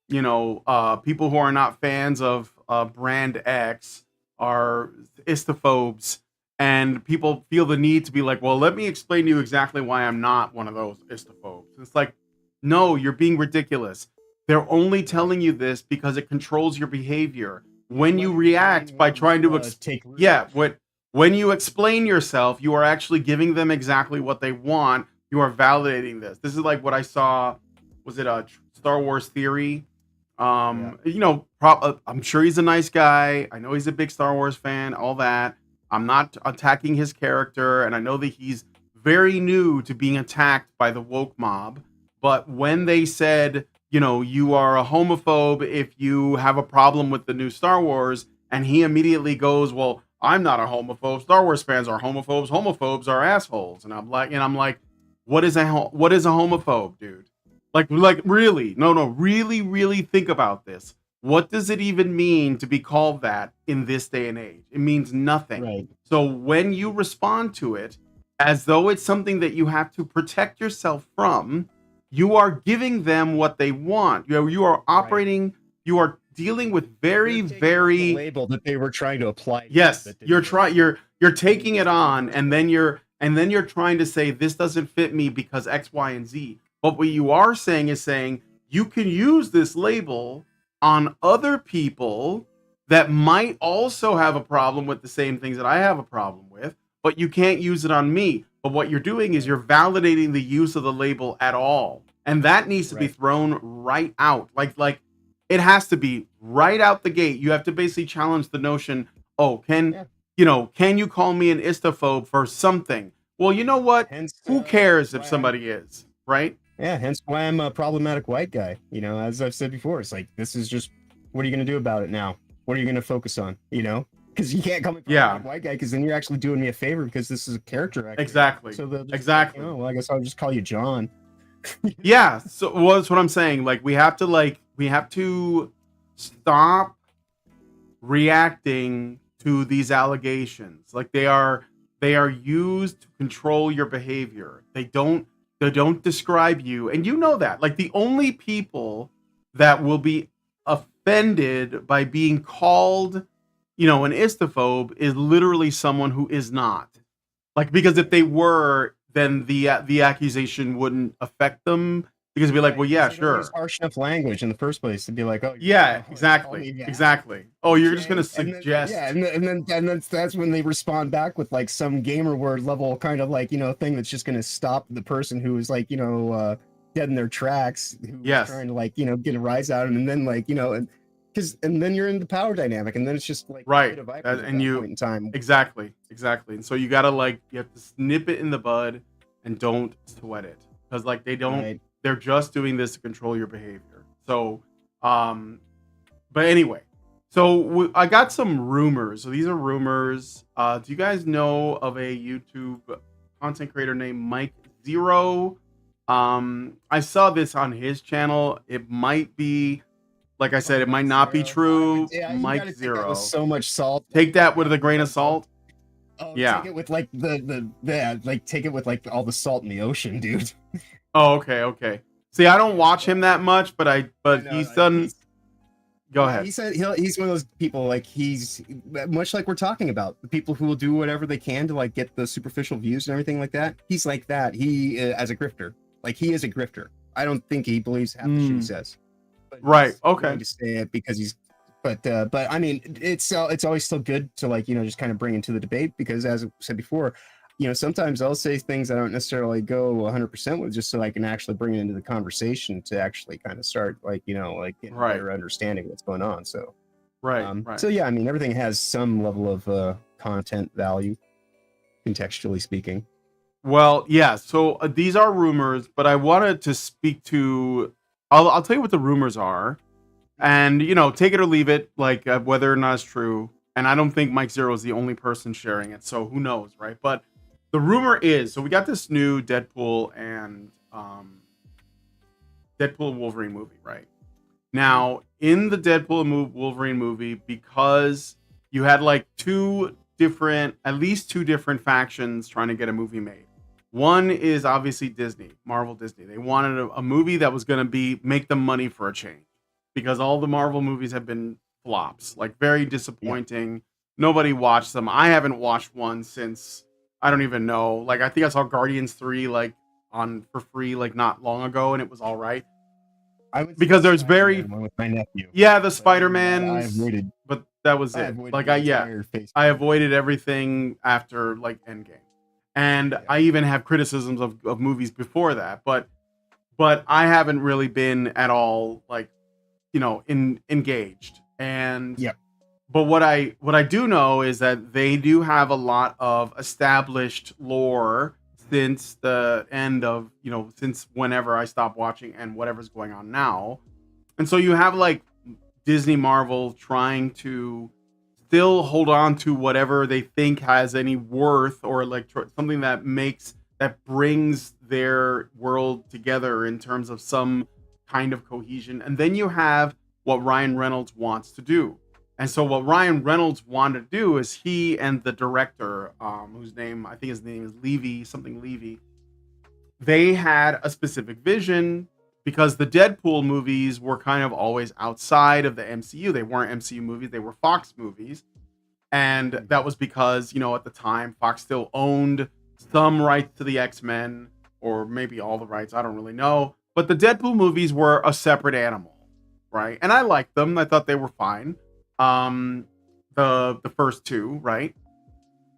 people who are not fans of brand X are istophobes, and people feel the need to be like, well, let me explain to you exactly why I'm not one of those istophobes. It's like, no, you're being ridiculous. They're only telling you this because it controls your behavior. When you react by trying to when you explain yourself, you are actually giving them exactly what they want. You are validating this. This is like what I saw. Was it a Star Wars Theory? I'm sure he's a nice guy. I know he's a big Star Wars fan, all that. I'm not attacking his character, and I know that he's very new to being attacked by the woke mob. But when they said, you are a homophobe if you have a problem with the new Star Wars, and he immediately goes, well, I'm not a homophobe. Star Wars fans are homophobes. Homophobes are assholes. And I'm like, what is a homophobe, dude? Like really? No, really think about this. What does it even mean to be called that in this day and age? It means nothing. Right. So when you respond to it as though it's something that you have to protect yourself from, you are giving them what they want. You are operating, you are dealing with very the label that they were trying to apply. Yes, you're taking it on, and then you're trying to say this doesn't fit me because X, Y, and Z. But what you are saying is saying you can use this label on other people that might also have a problem with the same things that I have a problem with, but you can't use it on me. But what you're doing is you're validating the use of the label at all. And that needs to be thrown right out. Like it has to be right out the gate. You have to basically challenge the notion, can you call me an istophobe for something? Well, you know what? Who cares if somebody is, right? Yeah, hence why I'm a problematic white guy. As I've said before, it's like, this is just, what are you going to do about it now? What are you going to focus on? Because you can't call me a white guy, because then you're actually doing me a favor, because this is a character actor. Exactly. So exactly. Well, I guess I'll just call you John. Yeah. So that's what I'm saying. We have to stop reacting to these allegations. They are used to control your behavior. They don't describe you, and you know that. The only people that will be offended by being called, an istophobe is literally someone who is not. Because if they were, then the accusation wouldn't affect them, because it'd be like, well, yeah, sure. Use harsh enough language in the first place to be like, exactly. Oh, you're just gonna suggest, and then that's when they respond back with some gamer word level kind of thing that's just gonna stop the person who is dead in their tracks, who's trying to get a rise out of them, and then and then you're in the power dynamic, and then it's just right, and you point in time. Exactly, and so you gotta you have to snip it in the bud and don't sweat it, because they don't. Right. They're just doing this to control your behavior. So, but anyway, so I got some rumors. So these are rumors. Do you guys know of a YouTube content creator named Mike Zero? I saw this on his channel. It might be Like I said, it might not be true. Yeah, you Mike gotta take that Zero. with so much salt. Take that with a grain of salt. Oh, Yeah. Take it with like take it with like all the salt in the ocean, dude. Oh, okay. See, I don't watch him that much, but he's done. Go ahead. He said he's one of those people, like he's much like we're talking about, the people who will do whatever they can to like get the superficial views and everything like that. He's like that. He as a grifter, like he is a grifter. I don't think he believes half the shit he says. But Right. he's Okay. willing to say it because he's. But I mean, it's always still good to like just kind of bring into the debate, because as I said before, sometimes I'll say things I don't necessarily go 100% with, just so I can actually bring it into the conversation to actually kind of start like getting a better understanding of what's going on. So Right. So yeah, I mean, everything has some level of content value, contextually speaking. Well, yeah. So these are rumors, but I wanted to speak to. I'll tell you what the rumors are, and take it or leave it, like whether or not it's true. And I don't think Mike Zero is the only person sharing it, so who knows, right? But the rumor is, so we got this new Deadpool and Wolverine movie, right? Now, in the Deadpool and Wolverine movie, because you had like at least two different factions trying to get a movie made. One is obviously Disney, Marvel Disney. They wanted a movie that was going to make them money for a change, because all the Marvel movies have been flops, like very disappointing. Yeah. Nobody watched them. I haven't watched one since, I don't even know. Like, I think I saw Guardians 3 like for free like not long ago, and it was all right. Because there's with my nephew. Yeah, the Spider-Man. I avoided, but that was it. Like I avoided everything after like Endgame, and I even have criticisms of movies before that. But I haven't really been at all like engaged. And but what I do know is that they do have a lot of established lore since the end of since whenever I stopped watching and whatever's going on now. And so you have like Disney, Marvel trying to still hold on to whatever they think has any worth, or like something that brings their world together in terms of some kind of cohesion. And then you have what Ryan Reynolds wants to do. And so what Ryan Reynolds wanted to do is he and the director, whose name is Levy, they had a specific vision, because the Deadpool movies were kind of always outside of the MCU. They weren't MCU movies, they were Fox movies. And that was because, at the time, Fox still owned some rights to the X-Men, or maybe all the rights, I don't really know. But the Deadpool movies were a separate animal, right? And I liked them. I thought they were fine. The first two, right?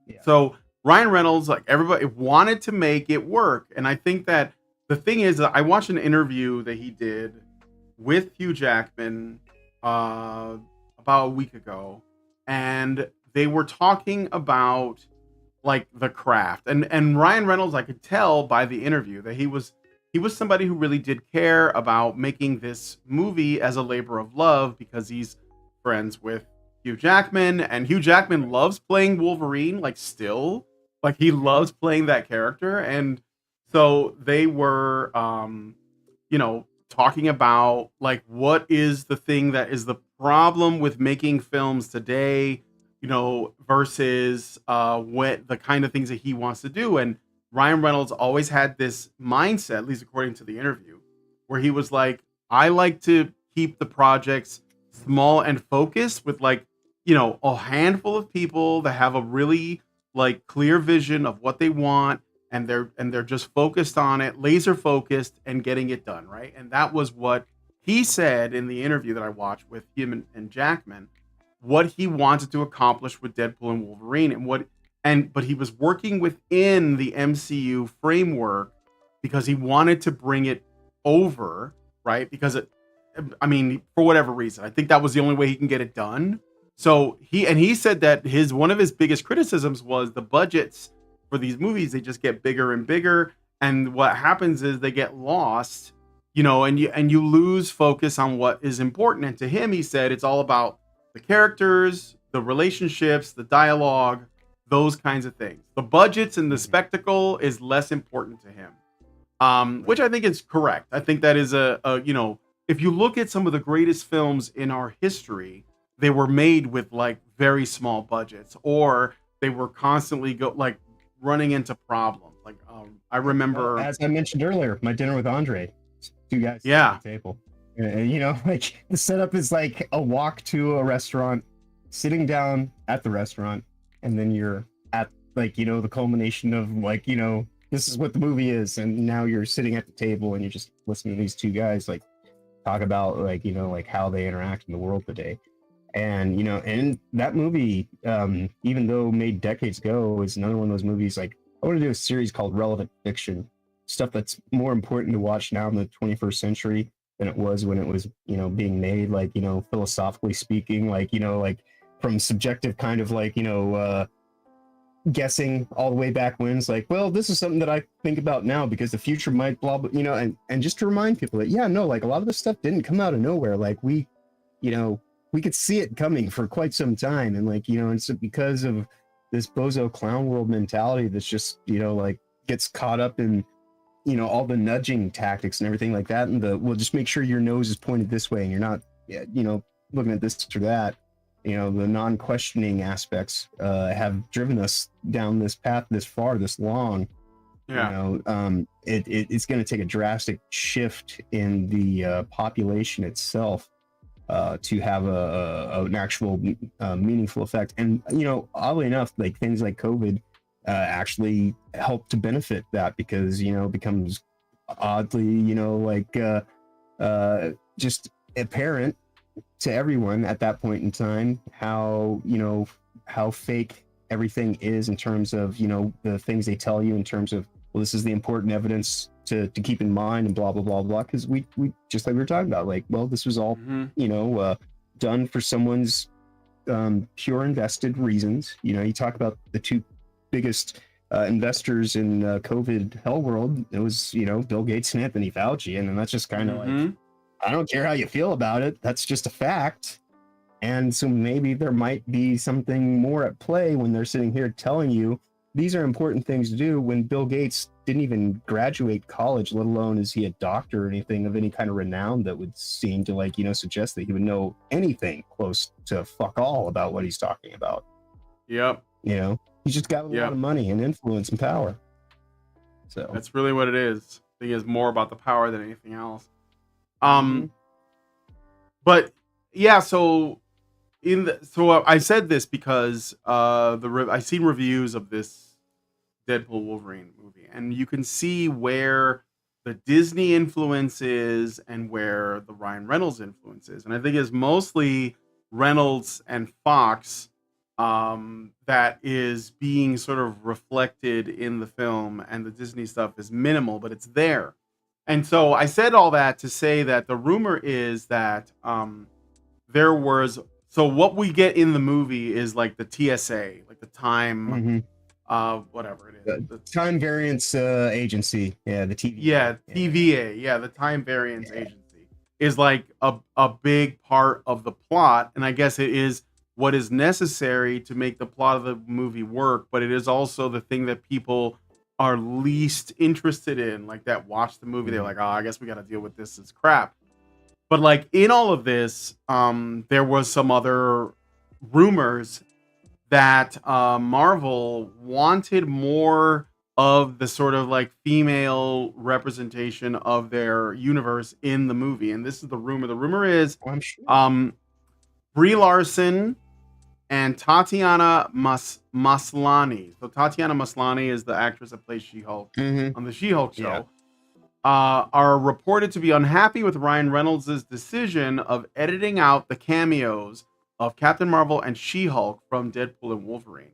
Yeah. So Ryan Reynolds, like everybody, wanted to make it work. And I think that the thing is that I watched an interview that he did with Hugh Jackman about a week ago, and they were talking about like the craft. And Ryan Reynolds, I could tell by the interview that he was somebody who really did care about making this movie as a labor of love, because he's friends with Hugh Jackman, and Hugh Jackman loves playing Wolverine, like still, like he loves playing that character. And so they were talking about like what is the thing that is the problem with making films today, versus what the kind of things that he wants to do. And Ryan Reynolds always had this mindset, at least according to the interview, where he was like, I like to keep the projects small and focused with like, a handful of people that have a really like clear vision of what they want, and they're just focused on it, laser focused, and getting it done, right? And that was what he said in the interview that I watched with him and Jackman, what he wanted to accomplish with Deadpool and Wolverine, but he was working within the MCU framework because he wanted to bring it over, right? Because for whatever reason, I think that was the only way he can get it done. So he said that one of his biggest criticisms was the budgets for these movies. They just get bigger and bigger, and what happens is they get lost, and you lose focus on what is important. And to him, he said it's all about the characters, the relationships, the dialogue, those kinds of things. The budgets and the spectacle is less important to him, which I think is correct. I think that is a if you look at some of the greatest films in our history, they were made with like very small budgets, or they were constantly running into problems. Like I remember, well, as I mentioned earlier, My Dinner with Andre, two guys Yeah. at the table. You know, like the setup is like a walk to a restaurant, sitting down at the restaurant, and then you're at like, you know, the culmination of like, you know, this is what the movie is, and now you're sitting at the table and you're just listening to these two guys like talk about like, you know, like how they interact in the world today. And you know, and that movie, even though made decades ago, is another one of those movies. Like, I want to do a series called Relevant Fiction, stuff that's more important to watch now in the 21st century than it was when it was, you know, being made. Like, you know, philosophically speaking, like, you know, like from subjective kind of like, you know, guessing all the way back when. It's like, well, this is something that I think about now because the future might blah blah, you know, and just to remind people that, yeah, no, like a lot of this stuff didn't come out of nowhere. Like we, you know, we could see it coming for quite some time, and like, you know, it's because of this bozo clown world mentality that's just, you know, like gets caught up in, you know, all the nudging tactics and everything like that, and the, well, just make sure your nose is pointed this way and you're not, you know, looking at this or that. You know, the non-questioning aspects have driven us down this path this far, this long. Yeah. You know, it's going to take a drastic shift in the population itself to have an actual meaningful effect. And, you know, oddly enough, like things like COVID actually help to benefit that, because, you know, it becomes oddly, you know, like just apparent to everyone at that point in time how, you know, how fake everything is in terms of, you know, the things they tell you in terms of, well, this is the important evidence to keep in mind and blah blah blah blah, because we just like we were talking about, like, well, this was all you know, done for someone's pure invested reasons. You know, you talk about the two biggest investors in COVID hell world, it was, you know, Bill Gates and Anthony Fauci, and then that's just kind of like, I don't care how you feel about it, that's just a fact. And so maybe there might be something more at play when they're sitting here telling you these are important things to do, when Bill Gates didn't even graduate college, let alone is he a doctor or anything of any kind of renown that would seem to, like, you know, suggest that he would know anything close to fuck all about what he's talking about. Yep. You know, he's just got a lot of money and influence and power. So that's really what it is. I think it's more about the power than anything else. But yeah, so I said this because I seen reviews of this Deadpool Wolverine movie, and you can see where the Disney influence is and where the Ryan Reynolds influence is, and I think it's mostly Reynolds and Fox that is being sort of reflected in the film, and the Disney stuff is minimal, but it's there. And so I said all that to say that the rumor is that there was, so what we get in the movie is like the TSA, like the time, whatever it is. The Time Variance Agency. Yeah, the TVA. Yeah, TVA. Yeah, the Time Variance Agency is like a big part of the plot. And I guess it is what is necessary to make the plot of the movie work, but it is also the thing that people are least interested in, like that watch the movie, they're like, oh, I guess we got to deal with this as crap. But like in all of this, there was some other rumors that Marvel wanted more of the sort of like female representation of their universe in the movie. And this is the rumor. The rumor is Brie Larson and Tatiana Maslany. So Tatiana Maslany is the actress that plays She-Hulk on the She-Hulk show. Are reported to be unhappy with Ryan Reynolds' decision of editing out the cameos of Captain Marvel and She-Hulk from Deadpool and Wolverine.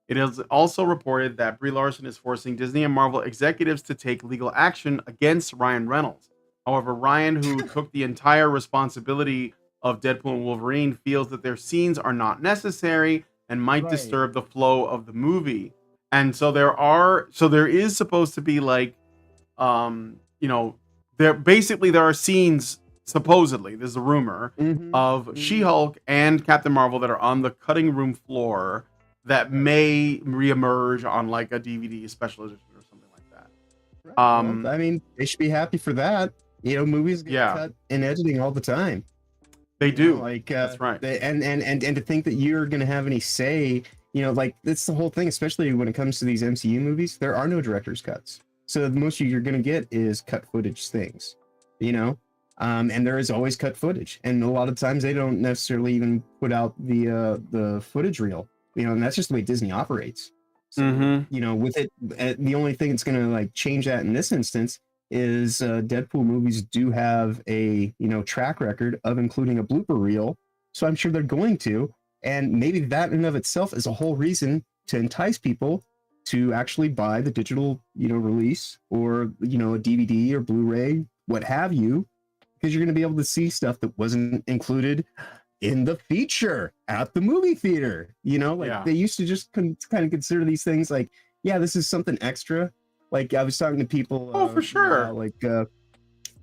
It is also reported that Brie Larson is forcing Disney and Marvel executives to take legal action against Ryan Reynolds. However, Ryan, who took the entire responsibility of Deadpool and Wolverine, feels that their scenes are not necessary and might disturb the flow of the movie. And so there is supposed to be like, you know, there are scenes, supposedly, there's a rumor, of She-Hulk and Captain Marvel that are on the cutting room floor that may reemerge on like a DVD special edition or something like that. Well, I mean, they should be happy for that. You know, movies get cut in editing all the time. They do. Like that's right. And to think that you're going to have any say, you know, like that's the whole thing. Especially when it comes to these MCU movies, there are no director's cuts. So the most you're going to get is cut footage things, you know. And there is always cut footage, and a lot of times they don't necessarily even put out the footage reel, you know, and that's just the way Disney operates. So, you know, with it, the only thing that's going to like change that in this instance is Deadpool movies do have a, you know, track record of including a blooper reel, so I'm sure they're going to, and maybe that in and of itself is a whole reason to entice people to actually buy the digital, you know, release, or, you know, a DVD or Blu-ray, what have you, because you're going to be able to see stuff that wasn't included in the feature at the movie theater. You know, like they used to just kind of consider these things like, yeah, this is something extra. Like I was talking to people. For sure.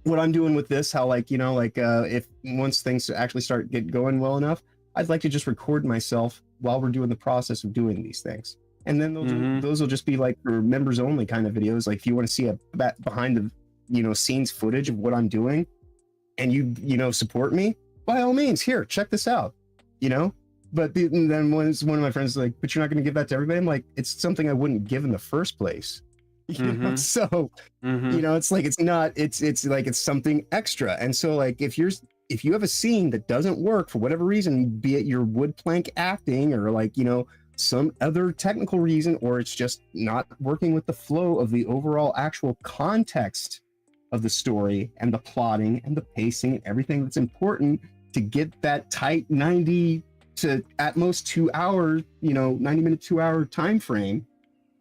What I'm doing with this, how like, you know, like if once things actually start going well enough, I'd like to just record myself while we're doing the process of doing these things. And then those will just be like for members only kind of videos. Like if you want to see a behind the, you know, scenes footage of what I'm doing, and you know, support me, by all means, here, check this out, you know. But then one of my friends is like, but you're not going to give that to everybody. I'm like, it's something I wouldn't give in the first place. You know? So, you know, it's like, it's like, it's something extra. And so like, if you have a scene that doesn't work for whatever reason, be it your wood plank acting or like, you know, some other technical reason, or it's just not working with the flow of the overall actual context of the story and the plotting and the pacing and everything that's important to get that tight 90 to at most 2 hour, you know, 90-minute, 2 hour time frame,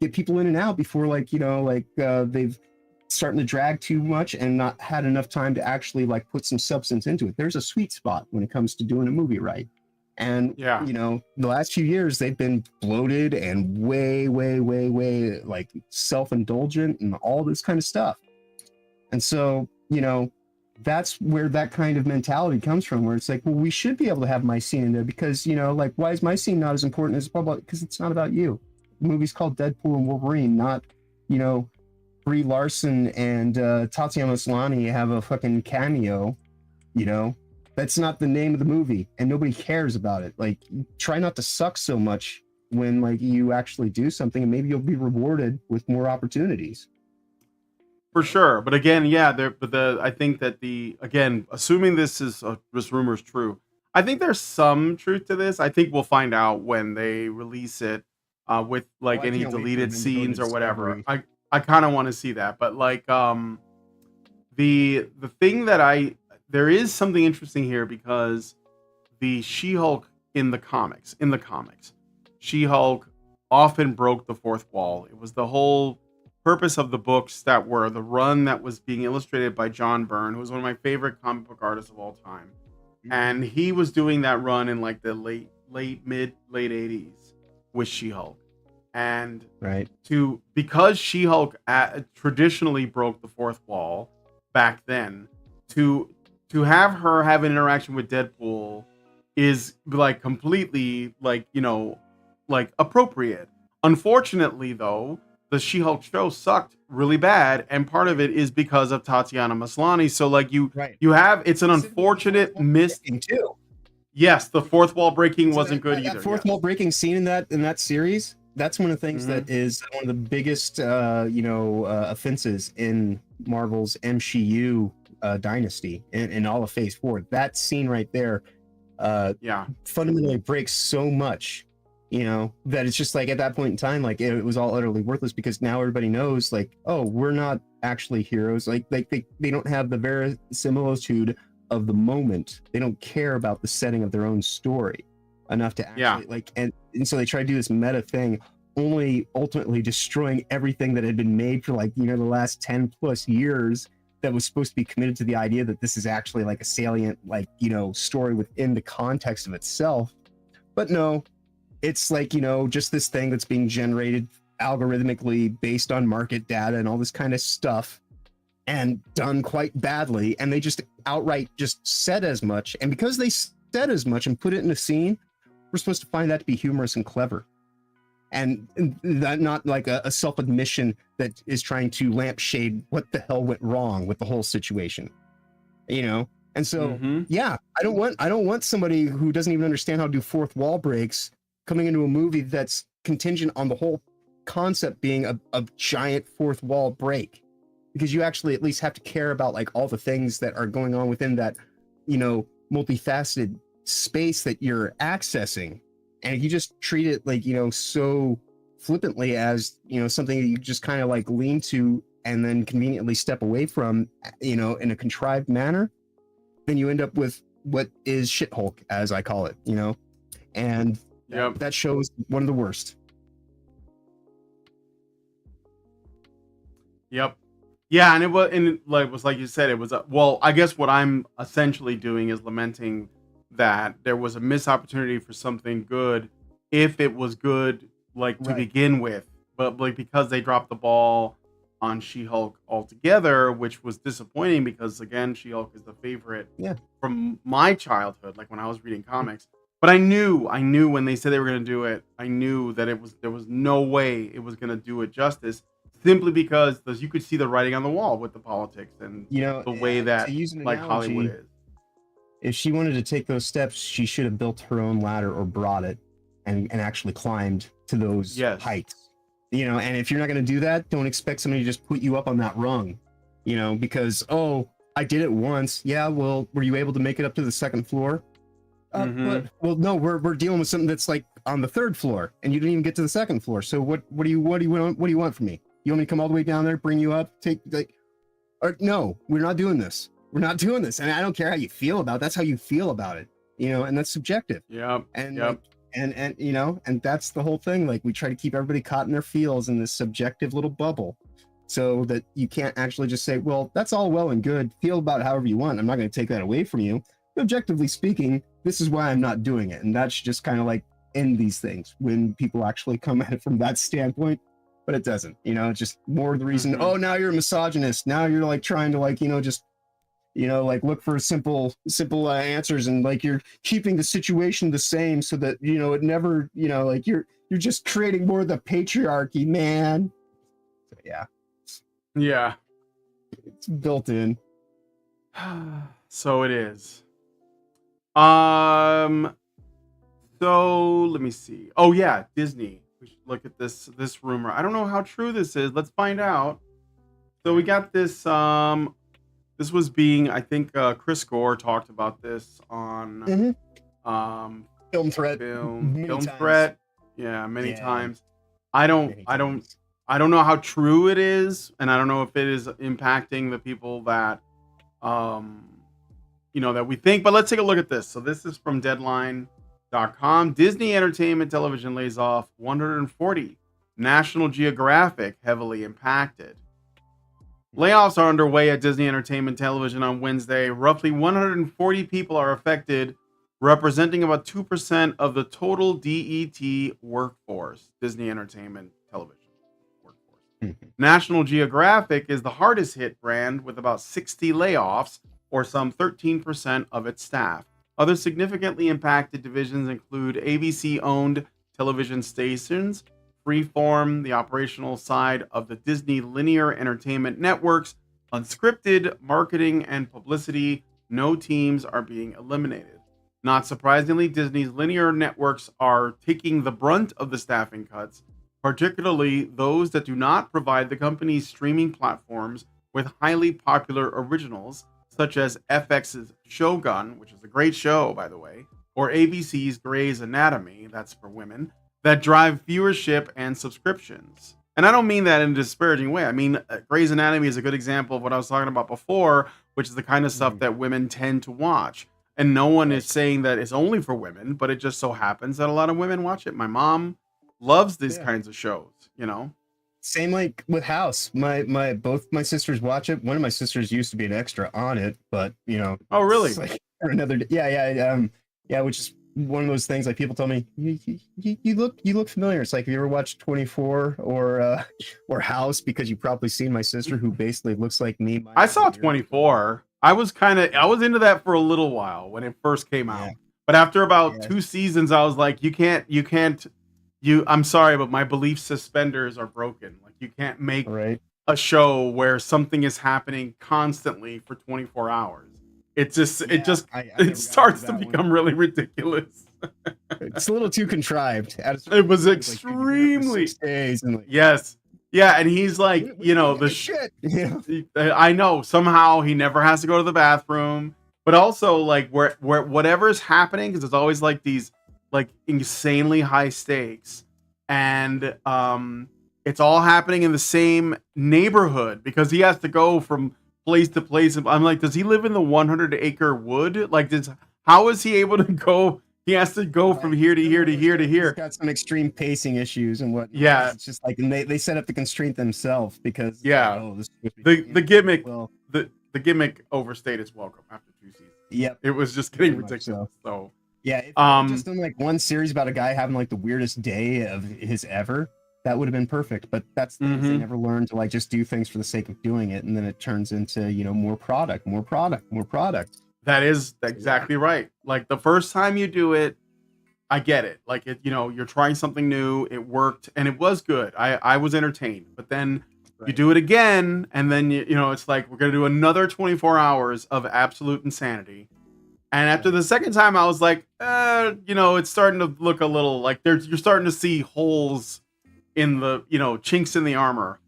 get people in and out before like, you know, like they've starting to drag too much and not had enough time to actually like put some substance into it. There's a sweet spot when it comes to doing a movie right. And, you know, the last few years they've been bloated and way like self-indulgent and all this kind of stuff. And so, you know, that's where that kind of mentality comes from, where it's like, well, we should be able to have my scene in there because, you know, like, why is my scene not as important as public? Because it's not about you. The movie's called Deadpool and Wolverine, not, you know, Brie Larson and Tatiana Maslany have a fucking cameo, you know. That's not the name of the movie, and nobody cares about it. Like, try not to suck so much when, like, you actually do something, and maybe you'll be rewarded with more opportunities. For sure, but again, I think that again, assuming this rumor is true, I think there's some truth to this. I think we'll find out when they release it with like any deleted scenes or whatever. I kind of want to see that, but like the thing that there is something interesting here because the She-Hulk in the comics, She-Hulk often broke the fourth wall. It was the whole purpose of the books that were the run that was being illustrated by John Byrne, who was one of my favorite comic book artists of all time. And he was doing that run in like the late 80s with She-Hulk. And because She-Hulk traditionally broke the fourth wall back then, to have her have an interaction with Deadpool is like completely like, you know, like appropriate. Unfortunately though, the She-Hulk show sucked really bad, and part of it is because of Tatiana Maslany. So like you have, it's an unfortunate miss too. Yes, the fourth wall breaking wasn't good either. That fourth wall breaking scene in that series, that's one of the things that is one of the biggest offenses in Marvel's MCU dynasty in all of Phase 4. That scene right there fundamentally breaks so much, you know, that it's just like at that point in time, like it was all utterly worthless because now everybody knows like, oh, we're not actually heroes. Like they don't have the verisimilitude of the moment. They don't care about the setting of their own story enough to actually like, and so they try to do this meta thing, only ultimately destroying everything that had been made for like, you know, the last 10 plus years that was supposed to be committed to the idea that this is actually like a salient, like, you know, story within the context of itself. But no, it's like, you know, just this thing that's being generated algorithmically based on market data and all this kind of stuff and done quite badly. And they just outright just said as much. And because they said as much and put it in a scene, we're supposed to find that to be humorous and clever. And that not like a self-admission that is trying to lampshade what the hell went wrong with the whole situation. you know. And so, Mhm. yeah, I don't want somebody who doesn't even understand how to do fourth wall breaks coming into a movie that's contingent on the whole concept being a giant fourth wall break, because you actually at least have to care about like all the things that are going on within that, you know, multifaceted space that you're accessing. And if you just treat it like, you know, so flippantly as, you know, something that you just kind of like lean to and then conveniently step away from, you know, in a contrived manner, then you end up with what is shit Hulk, as I call it, you know. And Yep. that shows one of the worst. Yep. Yeah, and it was like you said, it was well, I guess what I'm essentially doing is lamenting that there was a missed opportunity for something good, if it was good like to Right. begin with, but like because they dropped the ball on She-Hulk altogether, which was disappointing because again, She-Hulk is the favorite from my childhood, like when I was reading comics. But I knew when they said they were going to do it, I knew that there was no way it was going to do it justice, simply because you could see the writing on the wall with the politics and You know, the way that to use an like analogy, Hollywood is. if she wanted to take those steps, she should have built her own ladder or brought it and actually climbed to those heights. You know, and if you're not going to do that, don't expect somebody to just put you up on that rung, you know, because, oh, I did it once. Yeah, well, were you able to make it up to the second floor? But, well, no, we're dealing with something that's like on the third floor and you didn't even get to the second floor. So what do you want from me? You want me to come all the way down there, bring you up, or no, we're not doing this. We're not doing this. And I don't care how you feel about it. That's how you feel about it, you know, and that's subjective. Yeah. And like, and you know, and that's the whole thing. Like we try to keep everybody caught in their feels in this subjective little bubble so that you can't actually just say, well, that's all well and good. Feel about it however you want. I'm not going to take that away from you. Objectively speaking, this is why I'm not doing it. And that's just kind of like end these things when people actually come at it from that standpoint. But it doesn't, you know, it's just more the reason, oh, now you're a misogynist. Now you're like trying to like, you know, just, you know, like look for simple answers, and like you're keeping the situation the same so that, you know, it never, you know, like you're just creating more of the patriarchy, man. So, yeah. Yeah. It's built in. So it is. So let me see. Oh yeah, Disney. We should look at this rumor. I don't know how true this is. Let's find out. So we got this. This was being, I think, Chris Gore talked about this on Film Threat. Film Threat. Yeah, many times. I don't know how true it is, and I don't know if it is impacting the people that you know, that we think. But let's take a look at this. So this is from Deadline.com. Disney Entertainment Television lays off 140. National Geographic heavily impacted. Layoffs are underway at Disney Entertainment Television on Wednesday. Roughly 140 people are affected, representing about 2% of the total DET workforce, Disney Entertainment Television workforce. National Geographic is the hardest hit brand with about 60 layoffs, or some 13% of its staff. Other significantly impacted divisions include ABC-owned television stations, Freeform, the operational side of the Disney linear entertainment networks, unscripted, marketing, and publicity. No teams are being eliminated. Not surprisingly, Disney's linear networks are taking the brunt of the staffing cuts, particularly those that do not provide the company's streaming platforms with highly popular originals, such as FX's Shogun, which is a great show, by the way, or ABC's Grey's Anatomy, that's for women, that drive viewership and subscriptions. And I don't mean that in a disparaging way. I mean, Grey's Anatomy is a good example of what I was talking about before, which is the kind of stuff that women tend to watch. And no one is saying that it's only for women, but it just so happens that a lot of women watch it. My mom loves these kinds of shows, you know? Same like with House. Both my sisters watch it. One of my sisters used to be an extra on it, but you know. Oh, really? Like another. Yeah. Which is one of those things. Like people tell me, you look familiar. It's like, have you ever watched 24 or House? Because you've probably seen my sister, who basically looks like me. I saw 24. I was into that for a little while when it first came out. But after about 2 seasons, I was like, I'm sorry, but my belief suspenders are broken. Like you can't make a show where something is happening constantly for 24 hours. it just I never it got starts into to that one. become really ridiculous. It's a little too contrived. It was Like, extremely 6 days and like, yes. Yeah, and he's like, "What you do know, give the a shit. You know? I know somehow he never has to go to the bathroom, but also like where whatever's happening, because it's always like these like insanely high stakes, and it's all happening in the same neighborhood because he has to go from place to place. I'm like, does he live in the 100-acre wood? Like, how is he able to go? He has to go from here to here to here to He's here. got some extreme pacing issues and what. Yeah. It's just like, and they set up the constraint themselves because Yeah. like, oh, this is supposed to be The gimmick well, the gimmick overstayed its welcome after 2 seasons. yep. It was just getting Pretty much ridiculous. So Yeah, if just done like one series about a guy having like the weirdest day of his ever, that would have been perfect. But that's the thing, they never learn to like just do things for the sake of doing it, and then it turns into, you know, more product. that is exactly right. Like the first time you do it, I get it. Like it, you know, you're trying something new, it worked, and it was good. I was entertained. But then you do it again, and then you know, it's like we're gonna do another 24 hours of absolute insanity. And after the second time, I was like, you know, it's starting to look a little like you're starting to see holes in the, you know, chinks in the armor.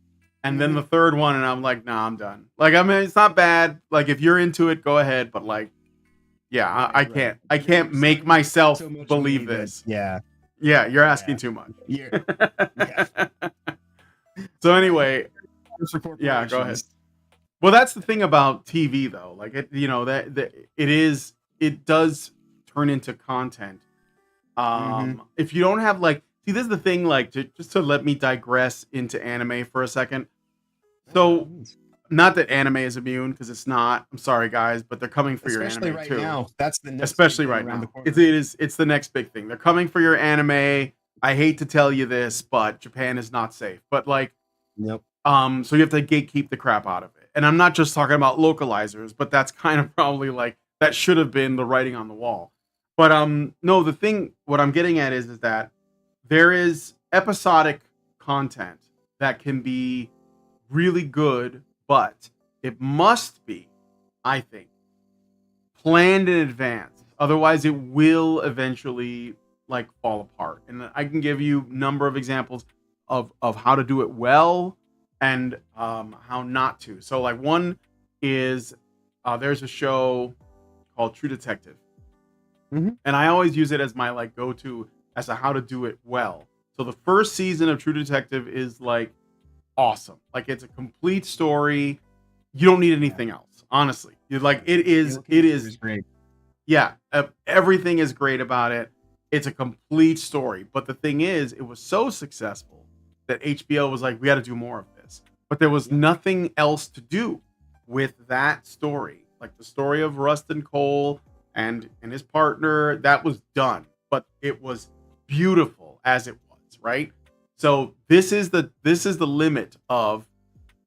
And then the third one, and I'm like, nah, I'm done. Like, I mean, it's not bad. Like, if you're into it, go ahead. But like, yeah, I can't make myself So much believe money, this. Yeah. Yeah, you're asking too much. Yeah. So anyway, yeah, go ahead. Well, that's the thing about TV, though. Like, it, you know, that it does turn into content. If you don't have like, see, this is the thing. Like, just to let me digress into anime for a second. So, not that anime is immune, because it's not. I'm sorry, guys, but they're coming for your anime right too. now. That's the next Especially big thing right around now. the corner. It's the next big thing. They're coming for your anime. I hate to tell you this, but Japan is not safe. But like, Yep. so you have to gatekeep the crap out of it. And I'm not just talking about localizers, but that's kind of probably like that should have been the writing on the wall. But no, the thing, what I'm getting at is that there is episodic content that can be really good, but it must be, I think, planned in advance. Otherwise, it will eventually like fall apart. And I can give you a number of examples of how to do it well and how not to. So like one is there's a show called True Detective. And I always use it as my like go-to as to how to do it well. So the first season of True Detective is like awesome. Like it's a complete story. You don't need anything else, honestly. You're like it is great. Yeah, everything is great about it. It's a complete story. But the thing is, it was so successful that HBO was like, we got to do more of this. But there was nothing else to do with that story. Like the story of Rustin Cole and his partner, that was done. But it was beautiful as it was, right? So this is the limit of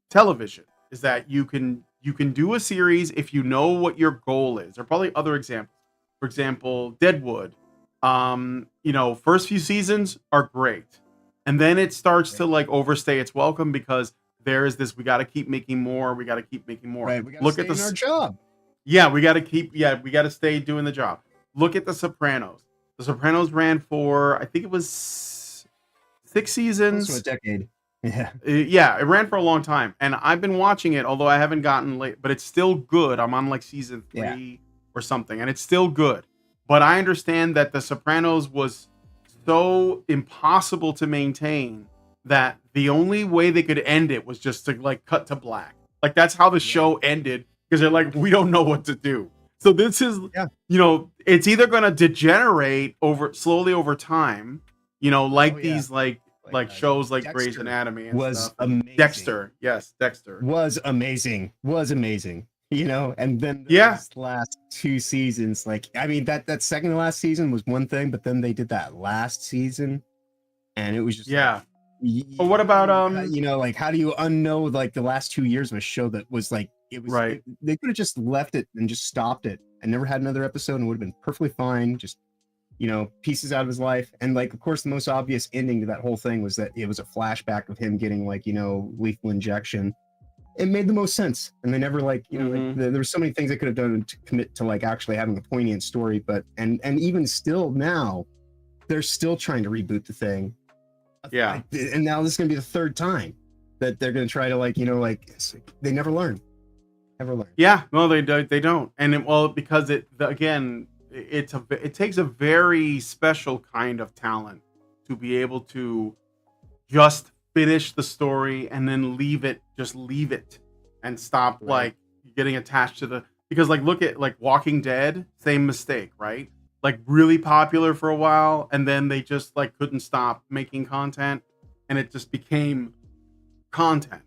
television, is that you can do a series if you know what your goal is. There are probably other examples. For example, Deadwood. You know, first few seasons are great. And then it starts to like overstay its welcome because there is this, we got to keep making more. We got to keep making more. Right. We gotta Look stay at the in our job. Yeah, we got to stay doing the job. Look at The Sopranos. The Sopranos ran for, I think it was 6 seasons. Close to a decade. Yeah. Yeah, it ran for a long time. And I've been watching it, although I haven't gotten late, but it's still good. I'm on like season 3 or something, and it's still good. But I understand that The Sopranos was so impossible to maintain that the only way they could end it was just to like cut to black. Like that's how the show ended, because they're like, we don't know what to do. So this is, you know, it's either going to degenerate slowly over time, you know, like these like shows like Dexter Grey's Anatomy and was stuff. amazing. Dexter was amazing. You know, and then those last 2 seasons, like I mean that second to last season was one thing, but then they did that last season, and it was just like, but what about you know, like how do you unknow like the last 2 years of a show that was like it was right? They could have just left it and just stopped it and never had another episode and would have been perfectly fine. Just, you know, pieces out of his life. And like, of course, the most obvious ending to that whole thing was that it was a flashback of him getting like, you know, lethal injection. it made the most sense, and they never like like Mhm. there were so many things they could have done to commit to like actually having a poignant story, but and even still now they're still trying to reboot the thing. Yeah. And now this is gonna be the third time that they're gonna try to like they never learn. Yeah, no, they don't, and because again, it takes a very special kind of talent to be able to just finish the story and then leave it, and stop Right. like getting attached to because like look at like Walking Dead, same mistake, right? Like really popular for a while, and then they just like couldn't stop making content, and it just became content,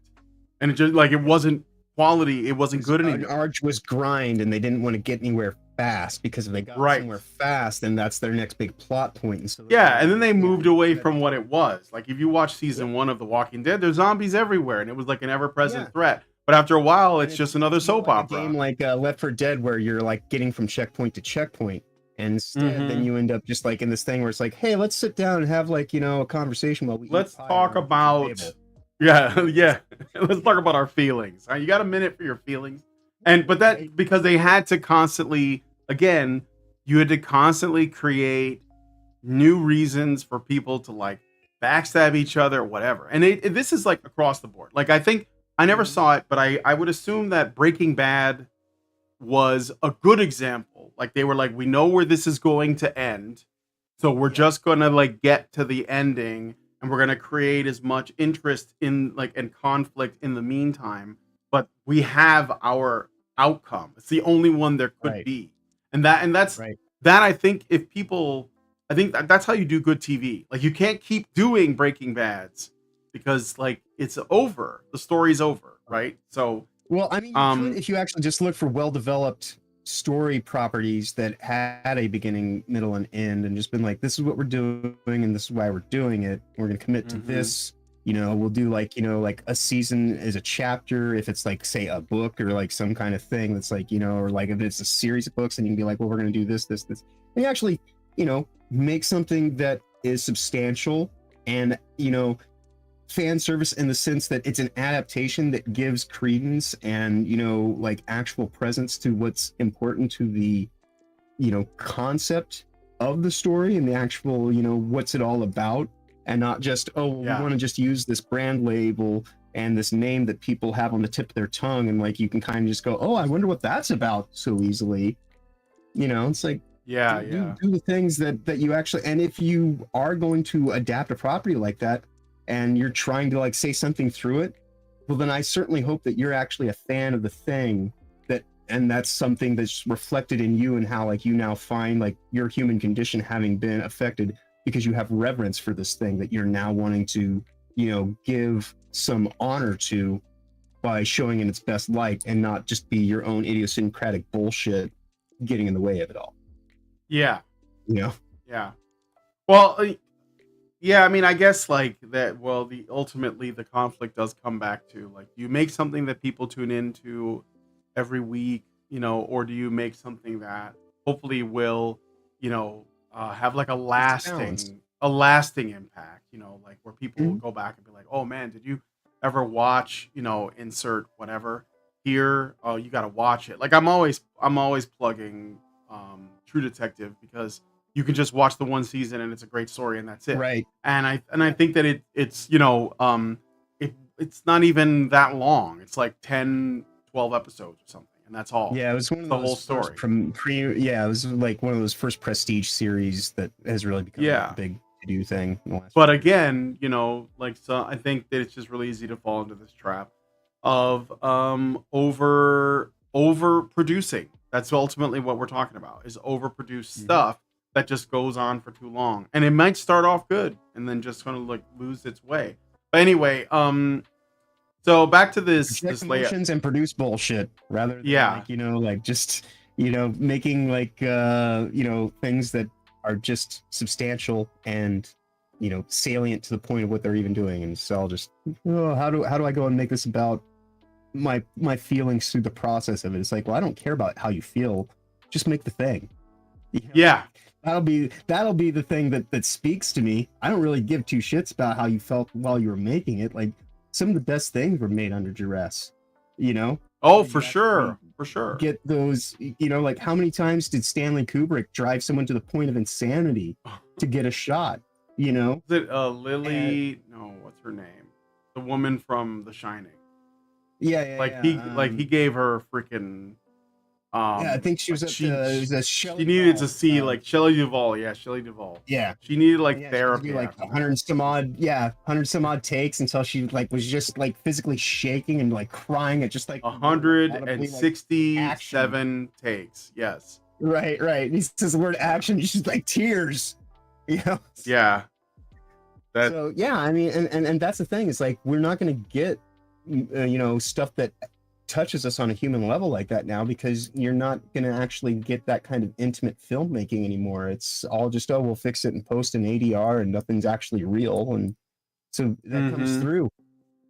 and it just like it wasn't quality, it wasn't good An anymore. arduous grind, and they didn't want to get anywhere fast, because if they got Right. somewhere fast, then that's their next big plot point. And so Yeah, and then they moved away from what it was. Like if you watch season 1 of The Walking Dead, there's zombies everywhere, and it was like an ever-present Yeah. threat. But after a while, And it's just another soap like opera. a game like Left 4 Dead, where you're like getting from checkpoint to checkpoint, and instead then you end up just like in this thing where it's like, hey, let's sit down and have like a conversation while we Let's eat pie talk around the about table. yeah. Let's talk about our feelings. You got a minute for your feelings? But that because they had to constantly, again, you had to constantly create new reasons for people to like backstab each other or whatever. And this is like across the board. Like I think I never saw it, but I would assume that Breaking Bad was a good example. Like they were like, we know where this is going to end, so we're just gonna like get to the ending, and we're gonna create as much interest in like and conflict in the meantime. But we have our outcome. It's the only one there could Right. be, and that's Right. that. I think I think that's how you do good TV. Like you can't keep doing Breaking Bads because like it's over. The story's over, right? So Well, I mean, you could, if you actually just look for well-developed story properties that had a beginning, middle, and end, and just been like, this is what we're doing, and this is why we're doing it. We're going to commit to this. We'll do like, like a season as a chapter, if it's like, say, a book or like some kind of thing that's like, or like if it's a series of books, and you can be like, well, we're going to do this. And you actually, make something that is substantial and, fan service in the sense that it's an adaptation that gives credence and like actual presence to what's important to the concept of the story and the actual what's it all about, and not just we want to just use this brand label and this name that people have on the tip of their tongue, and like you can kind of just go, I wonder what that's about so easily. It's like do the things that you actually, and if you are going to adapt a property like that and you're trying to like say something through it, well then I certainly hope that you're actually a fan of the thing, and that's something that's reflected in you and how like you now find like your human condition having been affected because you have reverence for this thing that you're now wanting to give some honor to by showing in its best light, and not just be your own idiosyncratic bullshit getting in the way of it all. Yeah. Yeah. Well, yeah, I mean, I guess like that. Well, ultimately the conflict does come back to like, you make something that people tune into every week, or do you make something that hopefully will, have like a lasting impact, like where people will go back and be like, oh man, did you ever watch, insert whatever here? Oh, you got to watch it. Like I'm always plugging True Detective, because you can just watch the one season and it's a great story and that's it. Right. And I think that it's it's not even that long. It's like 10, 12 episodes or something, and that's all. Yeah, it was one of the those whole story. it was like one of those first prestige series that has really become a big to-do thing in the last But again, so I think that it's just really easy to fall into this trap of over producing. That's ultimately what we're talking about, is overproduced stuff that just goes on for too long. And it might start off good and then just kind of like lose its way. But anyway, so back to this layout and produce bullshit rather than like just making like things that are just substantial and salient to the point of what they're even doing. And so I'll just how do I go and make this about my feelings through the process of it? It's like, well, I don't care about how you feel, just make the thing. That'll be the thing that speaks to me. I don't really give two shits about how you felt while you were making it. Like, some of the best things were made under duress. you know? Oh, You for actually sure. For sure. Get those, you know, like how many times did Stanley Kubrick drive someone to the point of insanity to get a shot, you know? Is it Lily? No, what's her name? The woman from The Shining. Like he gave her freaking yeah, I think she was like at it was a she Shelley needed to Duvall, see like Shelley Duvall. Yeah, Shelley Duvall. yeah. She needed like Yeah, she had to therapy do like after that. 100 some odd, 100 some odd takes until she like was just like physically shaking and like crying at just like 167 takes. Yes. Right. And he says the word action, it's just like tears. You know? Yeah. So yeah, I mean, and that's the thing. It's like we're not going to get, you know, stuff that touches us on a human level like that now, because you're not going to actually get that kind of intimate filmmaking anymore. It's all just, oh, we'll fix it and post an ADR and nothing's actually real, and so that comes through.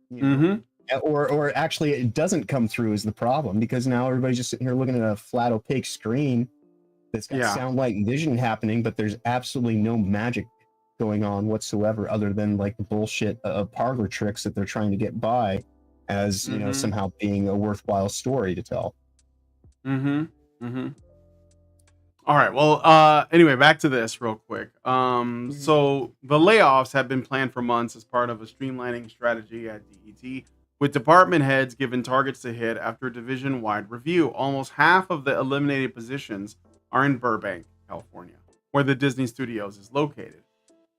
You know? Or actually, it doesn't come through is the problem, because now everybody's just sitting here looking at a flat opaque screen that's got sound, light, and vision happening, but there's absolutely no magic going on whatsoever, other than like the bullshit parlor tricks that they're trying to get by as, you know, somehow being a worthwhile story to tell. All right. Well, anyway, back to this real quick. So the layoffs have been planned for months as part of a streamlining strategy at DET, with department heads given targets to hit after a division-wide review. Almost half of the eliminated positions are in Burbank, California, where the Disney Studios is located,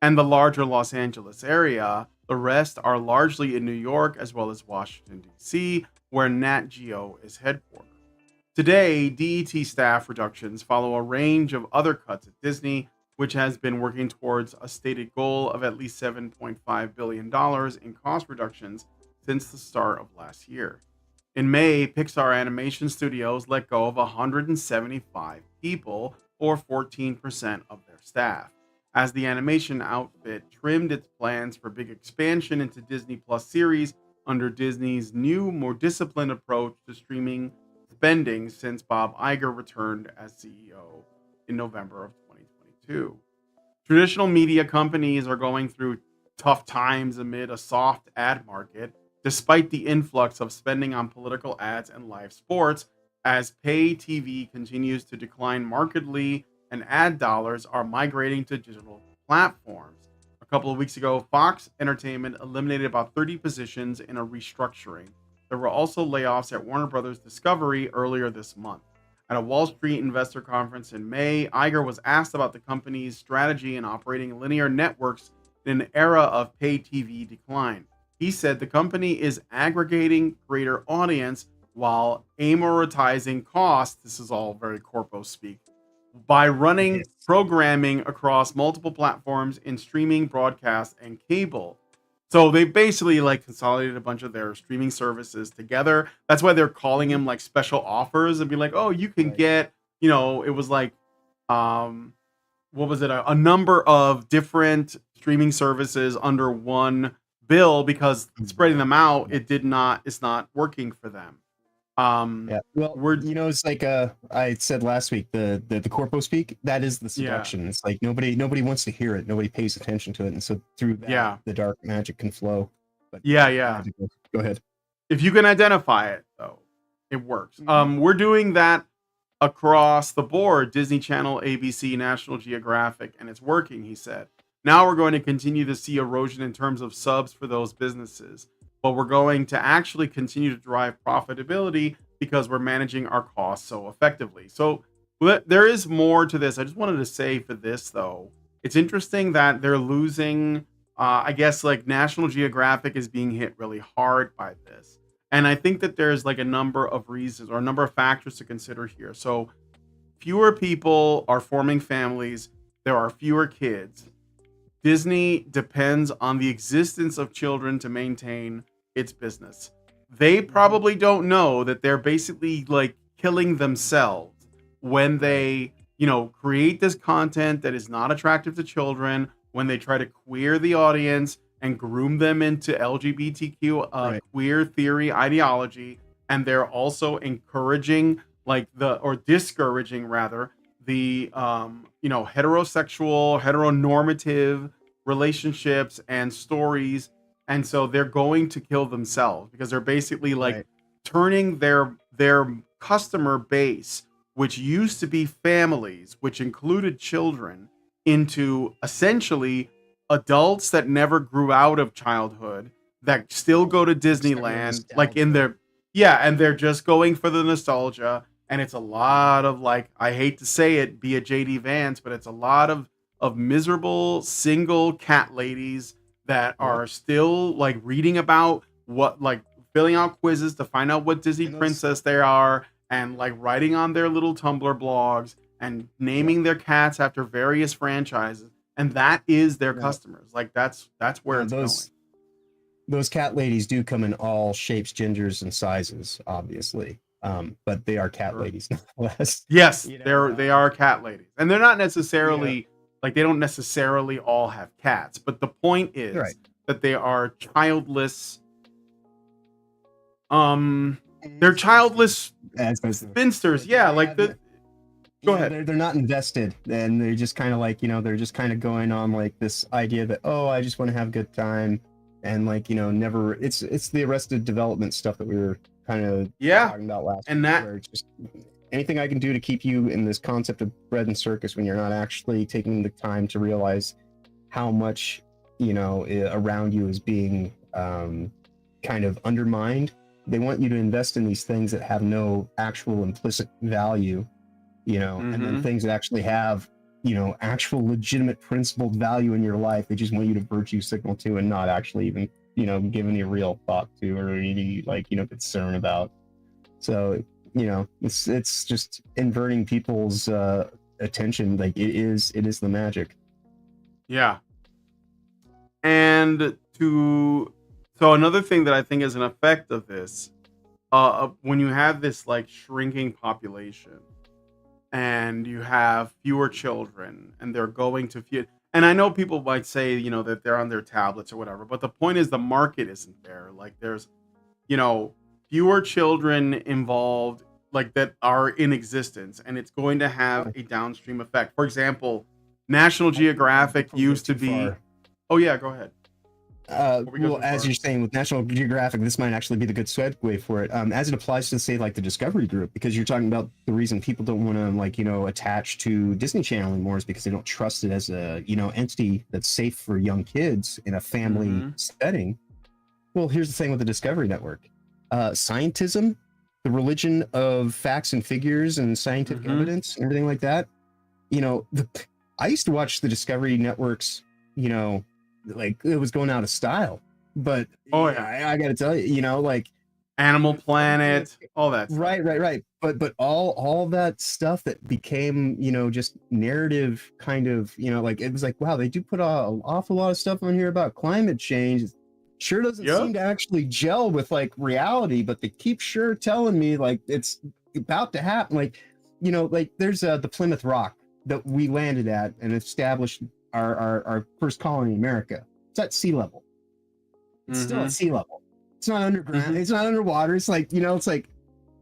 and the larger Los Angeles area. The rest are largely in New York as well as Washington, D.C., where Nat Geo is headquartered. Today, DET staff reductions follow a range of other cuts at Disney, which has been working towards a stated goal of at least $7.5 billion in cost reductions since the start of last year. In May, Pixar Animation Studios let go of 175 people, or 14% of their staff, as the animation outfit trimmed its plans for big expansion into Disney Plus series under Disney's new, more disciplined approach to streaming spending since Bob Iger returned as CEO in November of 2022. Traditional media companies are going through tough times amid a soft ad market, despite the influx of spending on political ads and live sports, as pay TV continues to decline markedly and ad dollars are migrating to digital platforms. A couple of weeks ago, Fox Entertainment eliminated about 30 positions in a restructuring. There were also layoffs at Warner Brothers Discovery earlier this month. At a Wall Street investor conference in May, Iger was asked about the company's strategy in operating linear networks in an era of pay TV decline. He said the company is aggregating greater audience while amortizing costs. This is all very corpo speak. By running programming across multiple platforms in streaming, broadcast, and cable. So they basically like consolidated a bunch of their streaming services together. That's why they're calling them like special offers and be like, oh, you can get, you know, it was like, what was it? A number of different streaming services under one bill, because spreading them out, it's not working for them. Well, you know, it's like I said last week, the corpo speak, that is the seduction. It's like nobody wants to hear it, nobody pays attention to it, and so through that, the dark magic can flow. But go ahead. If you can identify it, though, it works. We're doing that across the board: Disney Channel, ABC, National Geographic, and it's working, he said. Now we're going to continue to see erosion in terms of subs for those businesses, but we're going to actually continue to drive profitability because we're managing our costs so effectively. So there is more to this. I just wanted to say for this, though, it's interesting that they're losing, I guess, like National Geographic is being hit really hard by this. And I think that there's like a number of reasons or a number of factors to consider here. So fewer people are forming families. There are fewer kids. Disney depends on the existence of children to maintain its business. They probably don't know that they're basically like killing themselves when they, you know, create this content that is not attractive to children, when they try to queer the audience and groom them into LGBTQ queer theory ideology, and they're also encouraging discouraging rather the heterosexual, heteronormative relationships and stories. And so they're going to kill themselves because they're basically like turning their customer base, which used to be families, which included children, into essentially adults that never grew out of childhood, that still go to Disneyland, like in their, and they're just going for the nostalgia. And it's a lot of, like, I hate to say it, be a JD Vance, but it's a lot of miserable single cat ladies that are still like reading about what, like filling out quizzes to find out what Disney princess they are, and like writing on their little Tumblr blogs and naming their cats after various franchises. And that is their customers. Like that's where it's going. Those cat ladies do come in all shapes, genders, and sizes, obviously. But they are cat ladies nonetheless. Yes, they are cat ladies. And they're not necessarily like, they don't necessarily all have cats, but the point is that they are childless. They're childless spinsters. Yeah, like the go ahead. They're not invested, and they're just kind of like, they're just kind of going on like this idea that, oh, I just want to have a good time, and like, never. It's the Arrested Development stuff that we were kind of talking about last. And week, that where it's just anything I can do to keep you in this concept of bread and circus when you're not actually taking the time to realize how much around you is being kind of undermined. They want you to invest in these things that have no actual implicit value, and then things that actually have, actual legitimate principled value in your life. They just want you to virtue signal to and not actually even, give any real thought to or any concern about. So, it's just inverting people's attention. Like it is the magic. Yeah. And so another thing that I think is an effect of this, when you have this like shrinking population and you have fewer children and they're going to few, and I know people might say, that they're on their tablets or whatever, but the point is the market isn't there. Like there's, fewer children involved, like that are in existence, and it's going to have a downstream effect. For example, National Geographic used to be. Oh yeah, go ahead. Well, as you're saying with National Geographic, this might actually be the good segue for it, as it applies to, say, like the Discovery Group, because you're talking about the reason people don't want to attach to Disney Channel anymore is because they don't trust it as a entity that's safe for young kids in a family setting. Well, here's the thing with the Discovery Network. Scientism, the religion of facts and figures and scientific evidence and everything like that. I used to watch the Discovery Networks, like it was going out of style, but I gotta tell you, like Animal Planet, all that stuff. Right. But all that stuff that became, just narrative kind of, like it was like, wow, they do put an awful lot of stuff on here about climate change. It sure doesn't seem to actually gel with like reality, but they keep sure telling me like it's about to happen. Like, like there's the Plymouth Rock that we landed at and established our first colony in America. It's at sea level. It's still at sea level. It's not underground. It's not underwater. It's like, it's like,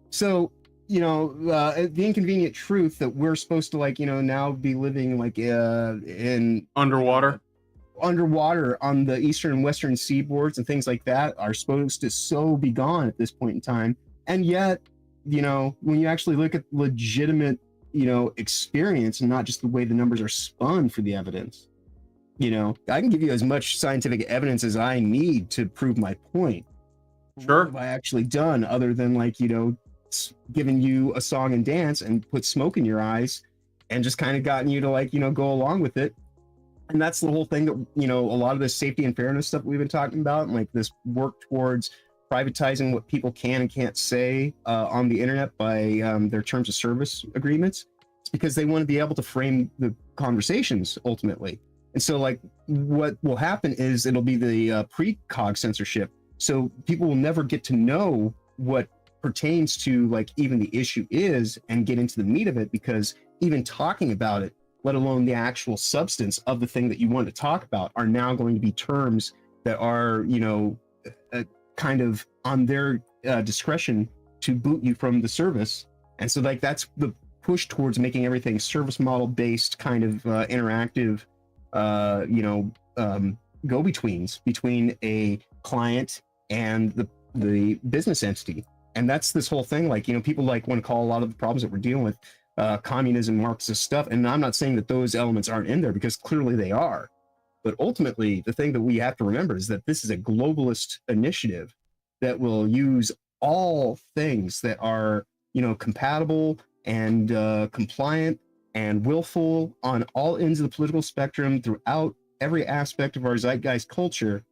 so, the inconvenient truth that we're supposed to like, now be living like in underwater on the eastern and western seaboards and things like that are supposed to so be gone at this point in time. And yet, when you actually look at legitimate experience and not just the way the numbers are spun for the evidence, I can give you as much scientific evidence as I need to prove my point. Sure. What have I actually done other than like, giving you a song and dance and put smoke in your eyes and just kind of gotten you to like, go along with it. And that's the whole thing that, a lot of this safety and fairness stuff we've been talking about, and like this work towards privatizing what people can and can't say on the internet by their terms of service agreements. It's because they want to be able to frame the conversations ultimately. And so like what will happen is it'll be the precog censorship. So people will never get to know what pertains to like even the issue is and get into the meat of it, because even talking about it, let alone the actual substance of the thing that you want to talk about, are now going to be terms that are, kind of on their discretion to boot you from the service. And so like that's the push towards making everything service model based, kind of interactive, go-betweens between a client and the business entity. And that's this whole thing. Like, people like want to call a lot of the problems that we're dealing with communism, Marxist stuff. And I'm not saying that those elements aren't in there, because clearly they are. But ultimately, the thing that we have to remember is that this is a globalist initiative that will use all things that are, compatible and compliant and willful on all ends of the political spectrum throughout every aspect of our zeitgeist culture,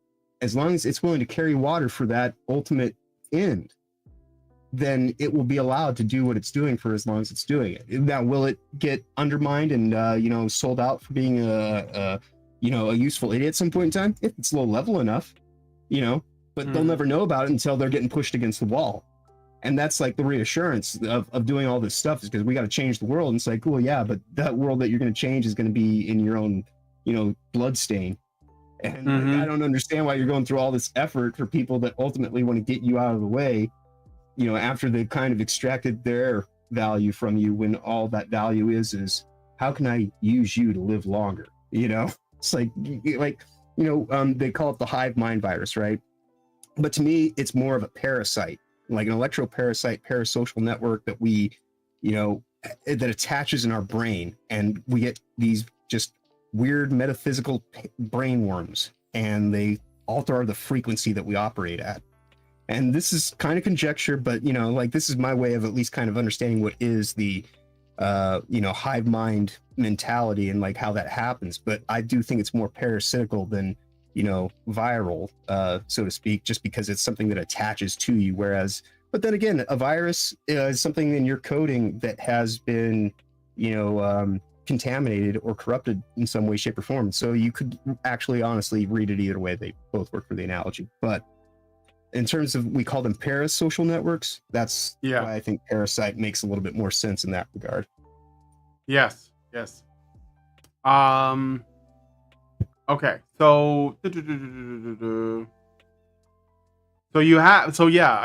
as long as it's willing to carry water for that ultimate end, then it will be allowed to do what it's doing for as long as it's doing it. Now, will it get undermined and sold out for being a useful idiot at some point in time? If it's low level enough, but they'll never know about it until they're getting pushed against the wall. And that's like the reassurance of doing all this stuff, is because we got to change the world. And it's like, cool, yeah, but that world that you're going to change is going to be in your own, blood stain. And like, I don't understand why you're going through all this effort for people that ultimately want to get you out of the way, after they've kind of extracted their value from you, when all that value is how can I use you to live longer? It's like, they call it the hive mind virus, right? But to me, it's more of a parasite, like an electroparasite, parasocial network that we, that attaches in our brain, and we get these just weird metaphysical brain worms, and they alter the frequency that we operate at. And this is kind of conjecture, but this is my way of at least kind of understanding what is the hive mind mentality and like how that happens. But I do think it's more parasitical than viral, so to speak, just because it's something that attaches to you. But then again, a virus is something in your coding that has been contaminated or corrupted in some way, shape, or form. So you could actually honestly read it either way. They both work for the analogy. But in terms of, we call them parasocial networks, that's why I think parasite makes a little bit more sense in that regard. Yes. Okay, so I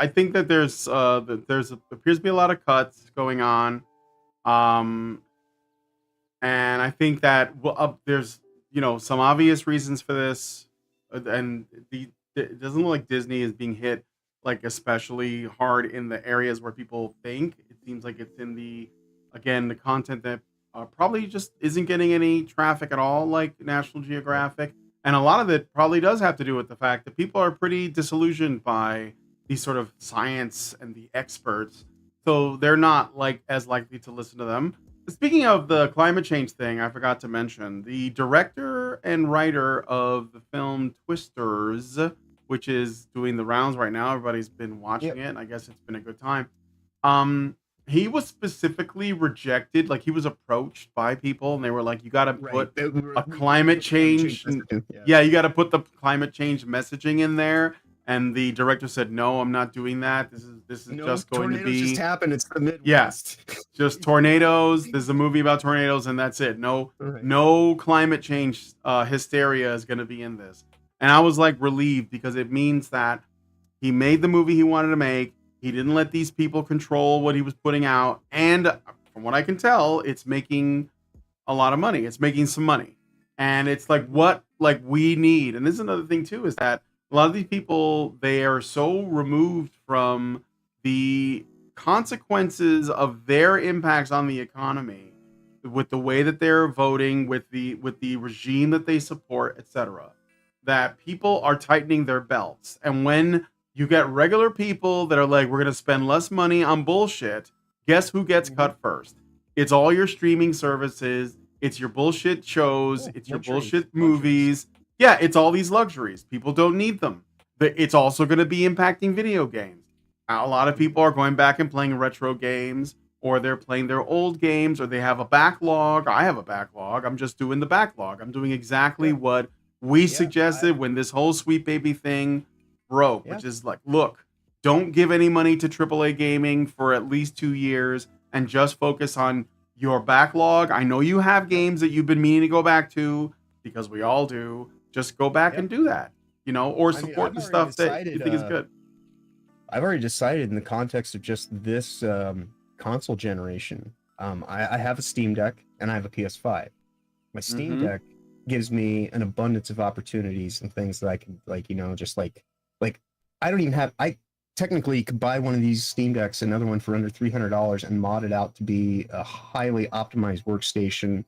think that there's appears to be a lot of cuts going on, and I think that there's some obvious reasons for this, and it doesn't look like Disney is being hit like especially hard in the areas where people think. It seems like it's in the content that probably just isn't getting any traffic at all, like National Geographic. And a lot of it probably does have to do with the fact that people are pretty disillusioned by these sort of science and the experts. So they're not as likely to listen to them. Speaking of the climate change thing, I forgot to mention the director and writer of the film Twisters, which is doing the rounds right now. Everybody's been watching it. I guess it's been a good time. He was specifically rejected. Like, he was approached by people and they were like, you got to put a climate change. You got to put the climate change messaging in there. And the director said, no, I'm not doing that. This is just going to be. Just happen. It's the Midwest. Just tornadoes. There's a movie about tornadoes and that's it. No climate change hysteria is going to be in this. And I was relieved, because it means that he made the movie he wanted to make. He didn't let these people control what he was putting out. And from what I can tell, it's making a lot of money. It's making some money. And it's what we need. And this is another thing too, is that a lot of these people, they are so removed from the consequences of their impacts on the economy, with the way that they're voting, with the regime that they support, etc., that people are tightening their belts. And when you get regular people that are we're going to spend less money on bullshit, guess who gets cut first? It's all your streaming services. It's your bullshit shows. It's your bullshit movies. Yeah, it's all these luxuries. People don't need them. But it's also going to be impacting video games. A lot of people are going back and playing retro games, or they're playing their old games, or they have a backlog. I have a backlog. I'm just doing the backlog. I'm doing exactly what we suggested when this whole Sweet Baby thing broke, which is look, don't give any money to AAA gaming for at least 2 years and just focus on your backlog. I know you have games that you've been meaning to go back to, because we all do. Just go back and do that, or support the stuff that you think is good. I've already decided, in the context of just this console generation, I have a Steam Deck and I have a PS5. My Steam Deck gives me an abundance of opportunities and things that I can just I don't even have, technically you could buy one of these Steam Decks, another one for under $300, and mod it out to be a highly optimized workstation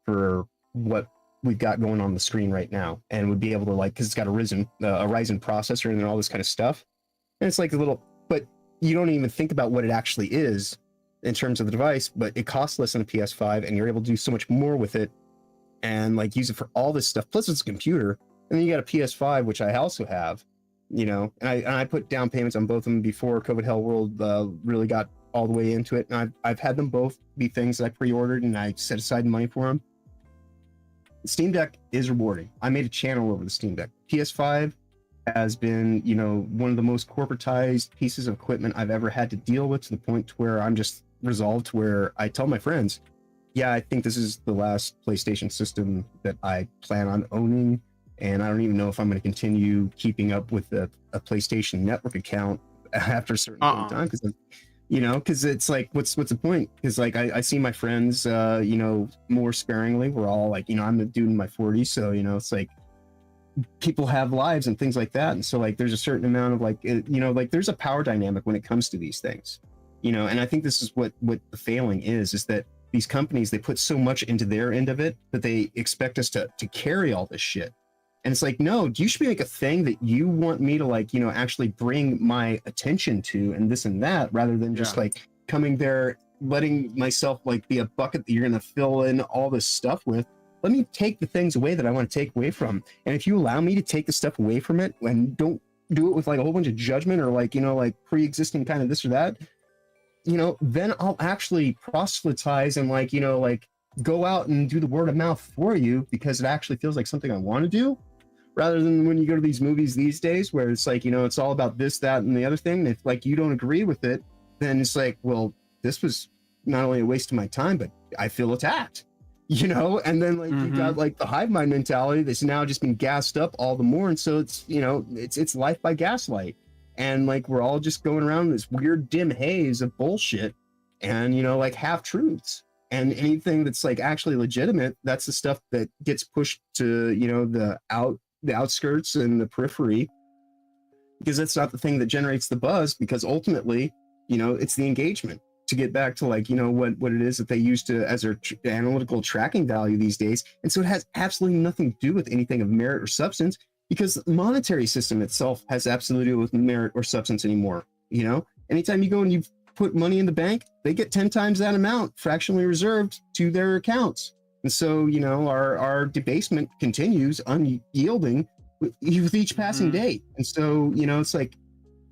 for what we've got going on the screen right now, and would be able to, like, because it's got a Ryzen processor and all this kind of stuff, and it's like a little, but you don't even think about what it actually is in terms of the device, but it costs less than a PS5, and you're able to do so much more with it, and like use it for all this stuff. Plus, it's a computer, and then you got a PS5, which I also have, you know, and I put down payments on both of them before COVID Hell World really got all the way into it, and I've had them both be things that I pre-ordered, and I set aside money for them. The Steam Deck is rewarding. I made a channel over the Steam Deck. PS5 has been, you know, one of the most corporatized pieces of equipment I've ever had to deal with, to the point where I'm just resolved to where I tell my friends, yeah, I think this is the last PlayStation system that I plan on owning, and I don't even know if I'm going to continue keeping up with a PlayStation Network account after a certain point in time, because, you know, because it's like, what's the point? Because like I see my friends, you know, more sparingly. We're all like, you know, I'm a dude in my 40s, so, you know, it's like people have lives and things like that, and so like there's a certain amount of like, you know, like there's a power dynamic when it comes to these things, you know. And I think this is what the failing is that these companies, they put so much into their end of it that they expect us to carry all this shit. And it's like, no, you should be like a thing that you want me to, like, you know, actually bring my attention to, and this and that, rather than just like coming there, letting myself like be a bucket that you're going to fill in all this stuff with. Let me take the things away that I want to take away from. And if you allow me to take the stuff away from it, and don't do it with like a whole bunch of judgment or like, you know, like pre-existing kind of this or that, you know, then I'll actually proselytize and like, you know, like go out and do the word of mouth for you, because it actually feels like something I want to do, rather than when you go to these movies these days where it's like, you know, it's all about this, that, and the other thing. If like you don't agree with it, then it's like, well, this was not only a waste of my time, but I feel attacked, you know. And then like you got like the hive mind mentality that's now just been gassed up all the more, and so it's, you know, it's life by gaslight. And like we're all just going around this weird dim haze of bullshit and, you know, like half truths. And anything that's like actually legitimate, that's the stuff that gets pushed to, you know, the outskirts and the periphery, because that's not the thing that generates the buzz. Because ultimately, you know, it's the engagement. To get back to like, you know, what it is that they use to as their analytical tracking value these days. And so it has absolutely nothing to do with anything of merit or substance, because the monetary system itself has absolutely to do with merit or substance anymore. You know, anytime you go and you put money in the bank, they get 10 times that amount fractionally reserved to their accounts. And so, you know, our debasement continues unyielding with each passing day. And so, you know, it's like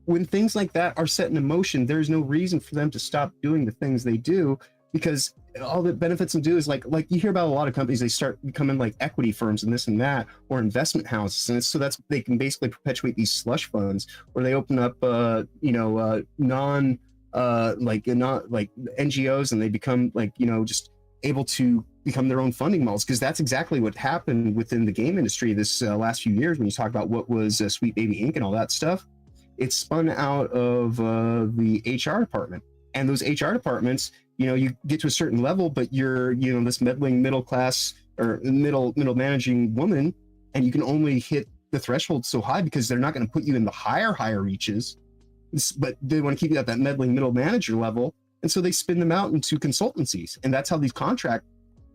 when things like that are set in motion, there's no reason for them to stop doing the things they do, because all that benefits them do is like you hear about a lot of companies, they start becoming like equity firms and this and that, or investment houses, and so that's, they can basically perpetuate these slush funds, or they open up you know, not like NGOs, and they become like, you know, just able to become their own funding models. Because that's exactly what happened within the game industry this last few years. When you talk about what was Sweet Baby Inc. and all that stuff, it spun out of the HR department. And those HR departments, you know, you get to a certain level, but you're, you know, this meddling middle class or middle managing woman, and you can only hit the threshold so high, because they're not going to put you in the higher reaches, but they want to keep you at that meddling middle manager level. And so they spin them out into consultancies, and that's how these contract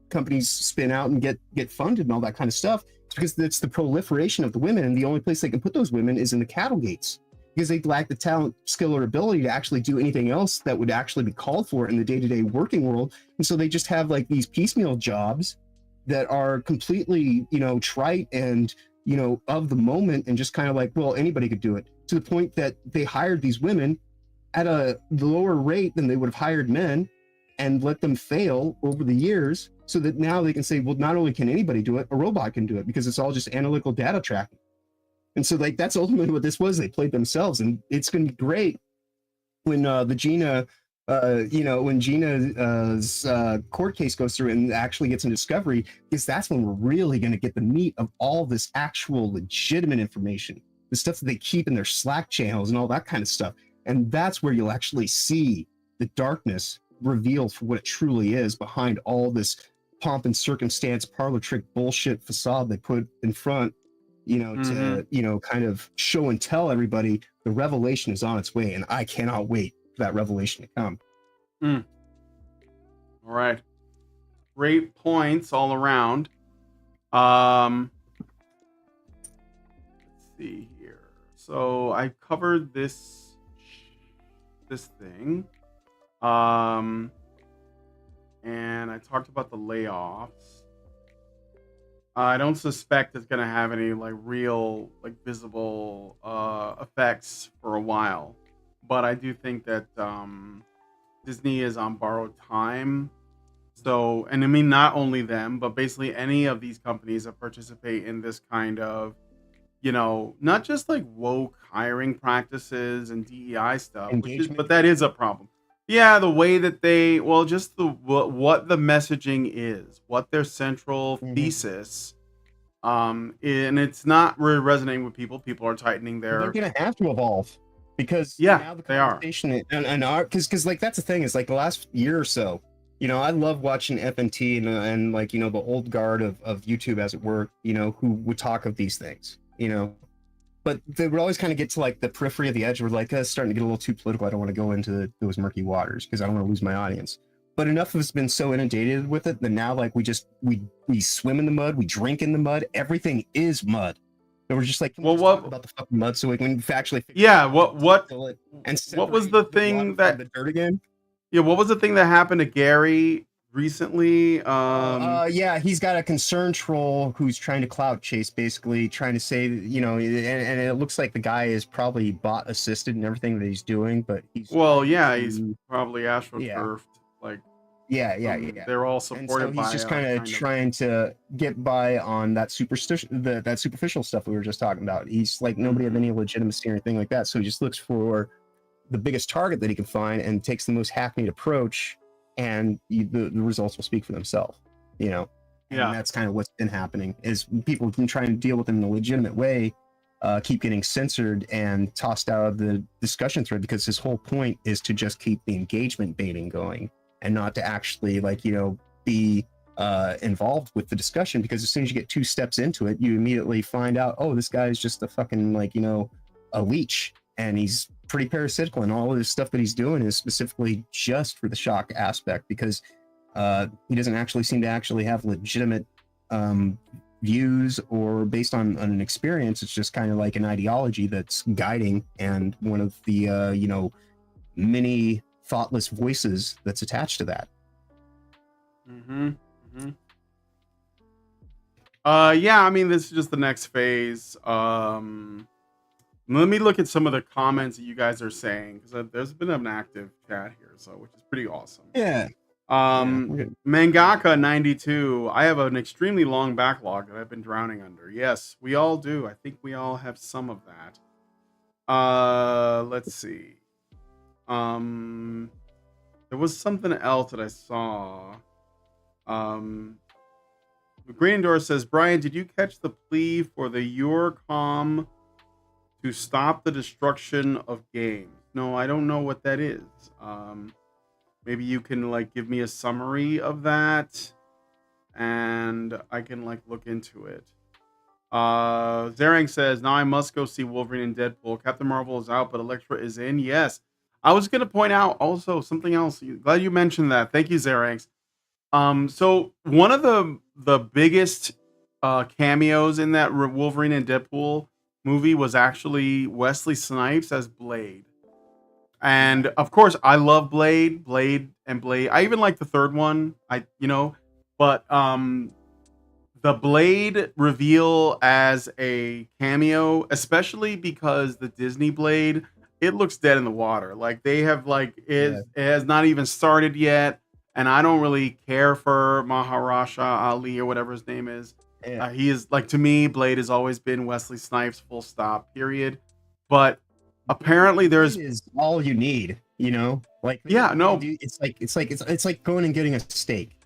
companies spin out and get funded and all that kind of stuff. It's because it's the proliferation of the women, and the only place they can put those women is in the cattle gates, because they lack the talent, skill, or ability to actually do anything else that would actually be called for in the day-to-day working world. And so they just have like these piecemeal jobs that are completely, you know, trite and, you know, of the moment, and just kind of like, well, anybody could do it, to the point that they hired these women at a lower rate than they would have hired men, and let them fail over the years, so that now they can say, well, not only can anybody do it, a robot can do it, because it's all just analytical data tracking. And so like that's ultimately what this was. They played themselves, and it's going to be great when the Gina, you know, when Gina's court case goes through and actually gets in discovery, because that's when we're really going to get the meat of all this actual legitimate information, the stuff that they keep in their Slack channels and all that kind of stuff. And that's where you'll actually see the darkness revealed for what it truly is behind all this pomp and circumstance, parlor trick bullshit facade they put in front, you know, to, you know, kind of show and tell everybody the revelation is on its way, and I cannot wait for that revelation to come. All right. Great points all around. Let's see here. So I covered this thing. And I talked about the layoffs. I don't suspect it's gonna have any like real, like visible effects for a while. But I do think that Disney is on borrowed time. So, and I mean, not only them, but basically any of these companies that participate in this kind of, you know, not just like woke hiring practices and DEI stuff, but that is a problem. Yeah, the way that they, well, just what the messaging is, what their central thesis, and it's not really resonating with people. People are tightening their. They're gonna have to evolve because now the they are. And because like that's the thing is like the last year or so, you know, I love watching FNT and like, you know, the old guard of YouTube, as it were, you know, who would talk of these things, you know, but they would always kind of get to like the periphery of the edge. We're like, it's starting to get a little too political. I don't want to go into those murky waters because I don't want to lose my audience. But enough of us been so inundated with it that now, like, we swim in the mud, we drink in the mud. Everything is mud. So we're just like, well, what about the fucking mud so we can actually? Yeah. What was the thing that the dirt again? Yeah. What was the thing that happened to Gary recently? Yeah, he's got a concern troll who's trying to clout chase, basically trying to say, you know, and it looks like the guy is probably bot assisted in everything that he's doing, but he's he's probably astroturfed. Like, yeah. They're all supported and so he's just kind of trying to get by on that superficial stuff we were just talking about. He's like nobody of any legitimacy or anything like that, so he just looks for the biggest target that he can find and takes the most hackneyed approach, and the results will speak for themselves, you know. And that's kind of what's been happening is people have been trying to deal with it in a legitimate way, keep getting censored and tossed out of the discussion thread because his whole point is to just keep the engagement baiting going and not to actually, like, you know, be involved with the discussion, because as soon as you get 2 steps into it, you immediately find out, oh, this guy is just a fucking, like, you know, a leech, and he's pretty parasitical, and all of this stuff that he's doing is specifically just for the shock aspect, because he doesn't actually seem to actually have legitimate views or based on an experience. It's just kind of like an ideology that's guiding, and one of the you know, many thoughtless voices that's attached to that. Yeah, I mean, this is just the next phase. Let me look at some of the comments that you guys are saying, because there's been an active chat here, so which is pretty awesome. Mangaka 92, I have an extremely long backlog that I've been drowning under. Yes, we all do. I think we all have some of that. Let's see. There was something else that I saw. Greendor says, Brian, did you catch the plea for the EURCOM to stop the destruction of games? No, I don't know what that is. Maybe you can like give me a summary of that, and I can like look into it. Zerang says, now I must go see Wolverine and Deadpool. Captain Marvel is out, but Elektra is in. Yes. I was going to point out also something else. Glad you mentioned that. Thank you, Zerang. So one of the biggest cameos in that Wolverine and Deadpool movie was actually Wesley Snipes as Blade. And of course, I love Blade. I even like the third one. But the Blade reveal as a cameo, especially because the Disney Blade, it looks dead in the water. Like they have it has not even started yet, and I don't really care for Mahershala Ali or whatever his name is. He is like, to me, Blade has always been Wesley Snipes, full stop, period. But apparently there's is all you need, you know? Like it's like going and getting a steak.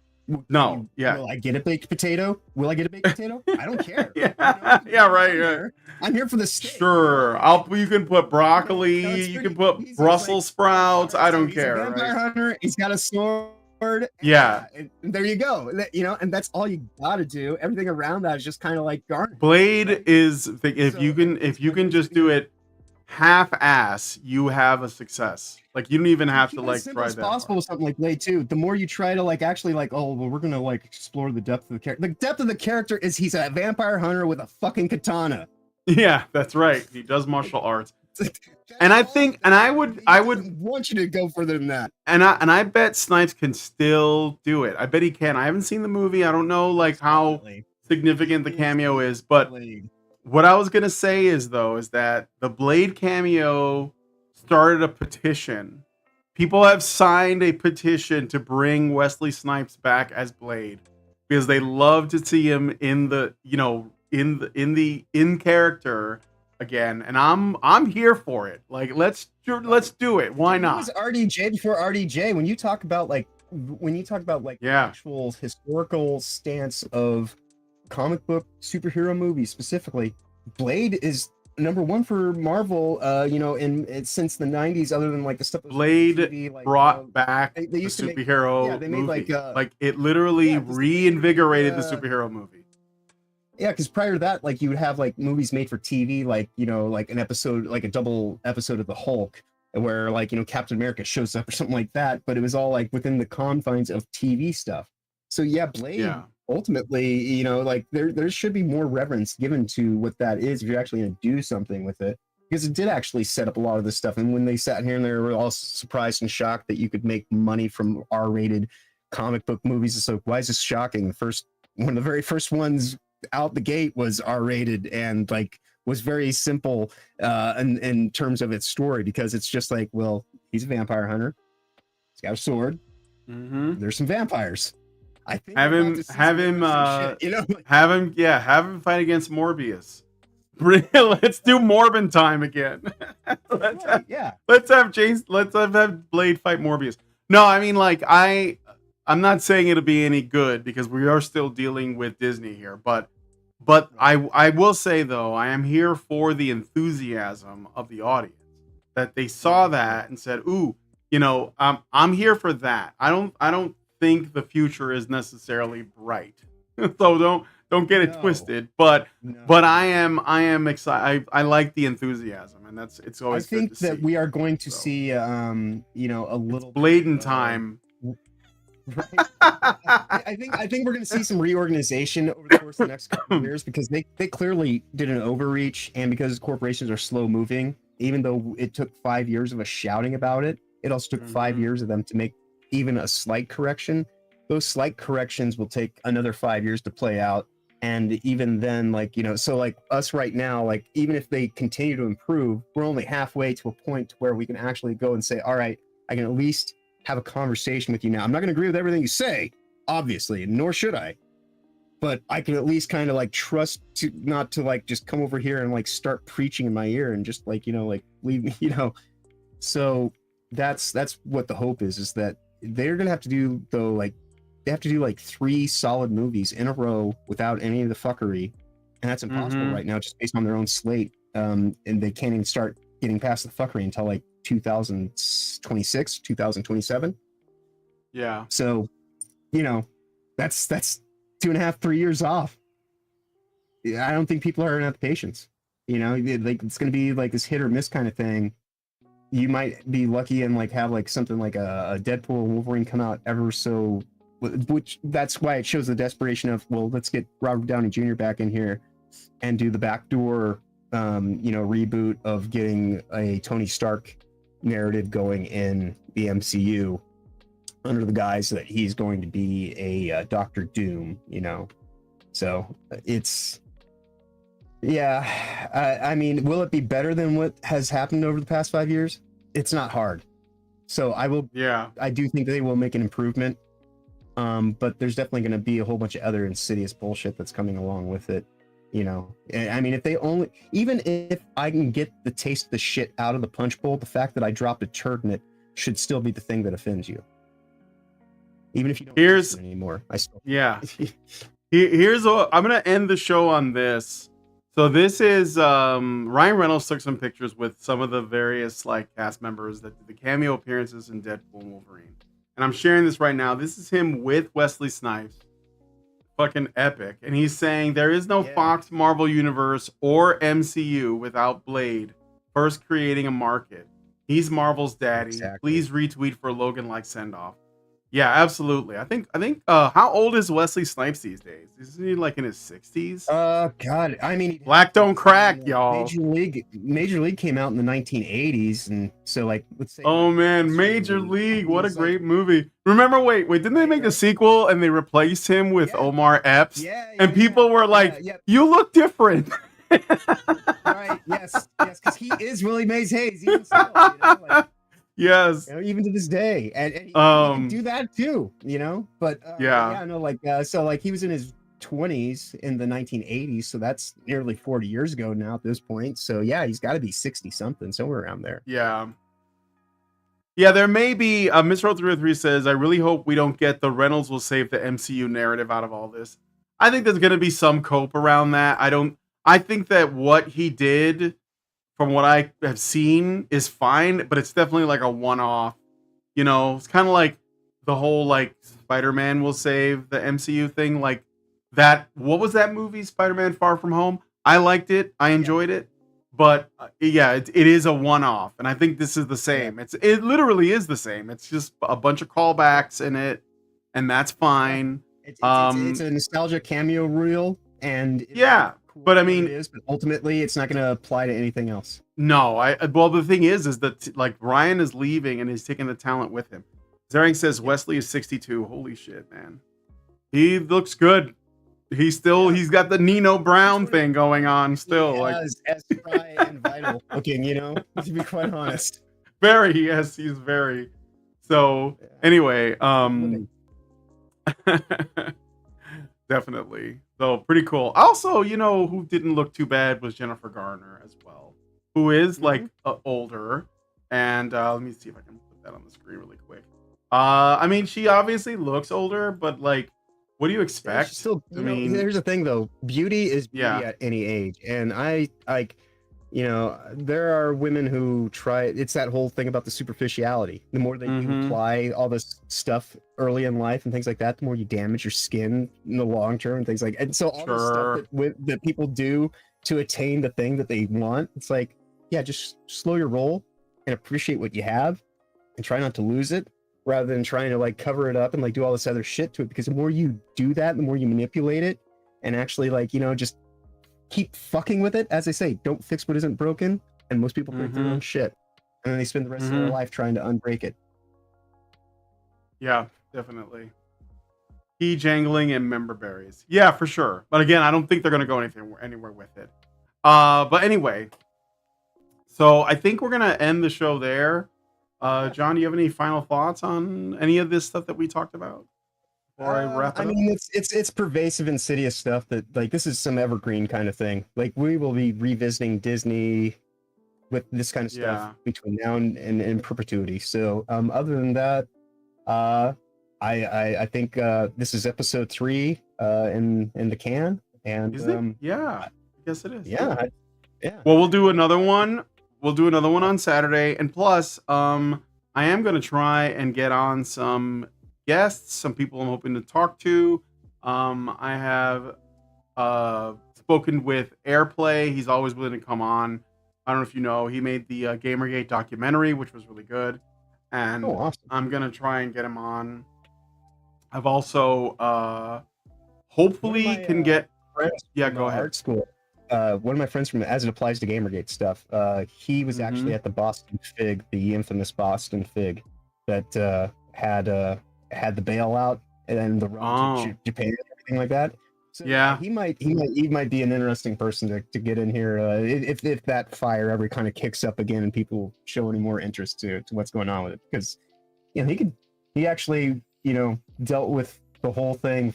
No, Will I get a baked potato? Will I get a baked potato? I don't care. Right. I'm here for the steak. Sure. You can put broccoli, you can put Brussels sprouts. I don't care. He's a vampire hunter. He's got a sword. And there you go. You know, and that's all you got to do. Everything around that is just kind of like garnish. Blade is if you can just do it half-ass, you have a success. Like you don't even have to Keep it like as simple try as that possible hard. with something like Blade 2. The more you try to like actually like, oh well, we're gonna like explore the depth of the character. The depth of the character is he's a vampire hunter with a fucking katana. Yeah, that's right. He does martial arts. And I think, and I would want you to go further than that. and I bet Snipes can still do it. I bet he can. I haven't seen the movie. I don't know like how Definitely. significant the cameo is, but what I was gonna say is that the Blade cameo started a petition. People have signed a petition to bring Wesley Snipes back as Blade because they love to see him in the, you know, in character again, and I'm here for it. Like let's do it. Why not? It was RDJ before RDJ. When you talk about like actual historical stance of comic book superhero movies specifically, Blade is number one for Marvel. You know, and since the 90s, other than like the stuff Blade TV, like, brought back they the used to superhero they made movie. like Like it literally reinvigorated the superhero movie. Yeah, because prior to that, like you would have like movies made for TV, like, you know, like an episode, like a double episode of the Hulk, where like, you know, Captain America shows up or something like that, but it was all like within the confines of TV stuff. So yeah, Blade ultimately, you know, like there should be more reverence given to what that is if you're actually going to do something with it, because it did actually set up a lot of this stuff. And when they sat here and they were all surprised and shocked that you could make money from R-rated comic book movies, it's like, why is this shocking? One of the very first ones out the gate was R-rated and like was very simple in terms of its story, because it's just like, well, he's a vampire hunter, he's got a sword, there's some vampires. I think have him fight against Morbius. Let's do Morbin time again. Let's have Blade fight Morbius. No, I mean, like I'm not saying it'll be any good because we are still dealing with Disney here, but I will say though, I am here for the enthusiasm of the audience, that they saw that and said, "Ooh, you know, I'm here for that." I don't think the future is necessarily bright, so don't get it twisted. But I am excited. I like the enthusiasm, and it's always. I think that we are going to see, you know, a little blatant time. Right. I think we're going to see some reorganization over the course of the next couple of years, because they clearly did an overreach, and because corporations are slow moving, even though it took 5 years of us shouting about it, it also took 5 years of them to make even a slight correction. Those slight corrections will take another 5 years to play out, and even then, like, you know, so like us right now, like even if they continue to improve, we're only halfway to a point where we can actually go and say, all right, I can at least have a conversation with you now. I'm not going to agree with everything you say, obviously, nor should I, but I can at least kind of like trust to not to like just come over here and like start preaching in my ear and just like, you know, like leave me, you know. So that's what the hope is that they're going to have to do though, like they have to do like 3 solid movies in a row without any of the fuckery, and that's impossible right now just based on their own slate. And they can't even start getting past the fuckery until like 2026, 2027. Yeah. So, you know, that's 2.5, 3 years off. I don't think people are gonna have the patience. You know, like it's gonna be like this hit or miss kind of thing. You might be lucky and like have like something like a Deadpool and Wolverine come out ever so, which that's why it shows the desperation of, well, let's get Robert Downey Jr. back in here and do the backdoor you know, reboot of getting a Tony Stark narrative going in the MCU under the guise that he's going to be a Doctor Doom, you know. So it's, yeah, I mean, will it be better than what has happened over the past 5 years? It's not hard. So I do think they will make an improvement, but there's definitely going to be a whole bunch of other insidious bullshit that's coming along with it. You know, I mean, if they only, even if I can get the taste of the shit out of the punch bowl, the fact that I dropped a turd in it should still be the thing that offends you. Even if you don't listen anymore. Here's what I'm going to end the show on this. So this is Ryan Reynolds took some pictures with some of the various like cast members that did the cameo appearances in Deadpool and Wolverine. And I'm sharing this right now. This is him with Wesley Snipes. Fucking epic. And he's saying there is no Fox Marvel Universe or MCU without Blade first creating a market. He's Marvel's daddy. Exactly. Please retweet for Logan like send off. Yeah, absolutely. I think how old is Wesley Snipes these days? Isn't he like in his 60s? God, I mean, Black don't crack, y'all. Major League came out in the 1980s, and so like, let's say. Oh man, Major League! What a great movie! Remember, wait, didn't they make a sequel and they replaced him with Omar Epps? And people were like, "You look different." Right? Yes, because he is Willie Mays Hayes. Even still, like, yes. Even to this day, and he can do that too. But so like he was in his 20s in the 1980s, so that's nearly 40 years ago now at this point. So yeah, he's got to be 60 something, somewhere around there. Yeah, there may be Mr. 303 says, I really hope we don't get the Reynolds will save the MCU narrative out of all this. I think there's going to be some cope around that. I think that what he did, from what I have seen, is fine, but it's definitely like a one-off. It's kind of like the whole like Spider-Man will save the MCU thing, like that. What was that movie, Spider-Man Far From Home? I liked it. I enjoyed it. But it is a one-off, and I think this is the same. It literally is the same. It's just a bunch of callbacks in it, and that's fine. It's a nostalgia cameo reel, and but I mean, but ultimately, it's not going to apply to anything else. No, well, the thing is that like Ryan is leaving and he's taking the talent with him. Zering says Wesley is 62. Holy shit, man! He looks good. He's got the Nino Brown thing going on still. As spry and vital looking, to be quite honest. Very, yes, he's very. So anyway, definitely. So pretty cool. Also, who didn't look too bad was Jennifer Garner as well, who is like older. And let me see if I can put that on the screen really quick. I mean, she obviously looks older, but like, what do you expect? Still, here's the thing though. Beauty is beauty at any age. And I like, there are women who try, it's that whole thing about the superficiality. The more that you apply all this stuff early in life and things like that, the more you damage your skin in the long term and things like, and so all the stuff that people do to attain the thing that they want, it's like, just slow your roll and appreciate what you have and try not to lose it, rather than trying to like cover it up and like do all this other shit to it. Because the more you do that, the more you manipulate it and actually like, just keep fucking with it. As I say, don't fix what isn't broken. And most people break their own shit. And then they spend the rest of their life trying to unbreak it. Yeah, definitely. Key jangling and member berries. Yeah, for sure. But again, I don't think they're going to go anywhere with it. But anyway, so I think we're going to end the show there. John, do you have any final thoughts on any of this stuff that we talked about? Before I wrap it up? mean, it's pervasive, insidious stuff that like this is some evergreen kind of thing. Like we will be revisiting Disney with this kind of stuff between now and perpetuity. So other than that, I think this is episode 3 in the can. And is it? Yeah, I guess it is. Yeah. Well, we'll do another one. We'll do another one on Saturday, and plus, I am going to try and get on some guests, some people I'm hoping to talk to. I have spoken with Airplay. He's always willing to come on. I don't know if you know, he made the Gamergate documentary, which was really good, and awesome. I'm going to try and get him on. I've also hopefully can get friends. Yeah, go ahead. Art school. One of my friends from As It Applies to Gamergate stuff, he was actually at the Boston Fig, the infamous Boston Fig that had the bailout and the run to Japan and everything like that. So he might be an interesting person to get in here if that fire ever kind of kicks up again and people show any more interest to what's going on with it, because he actually dealt with the whole thing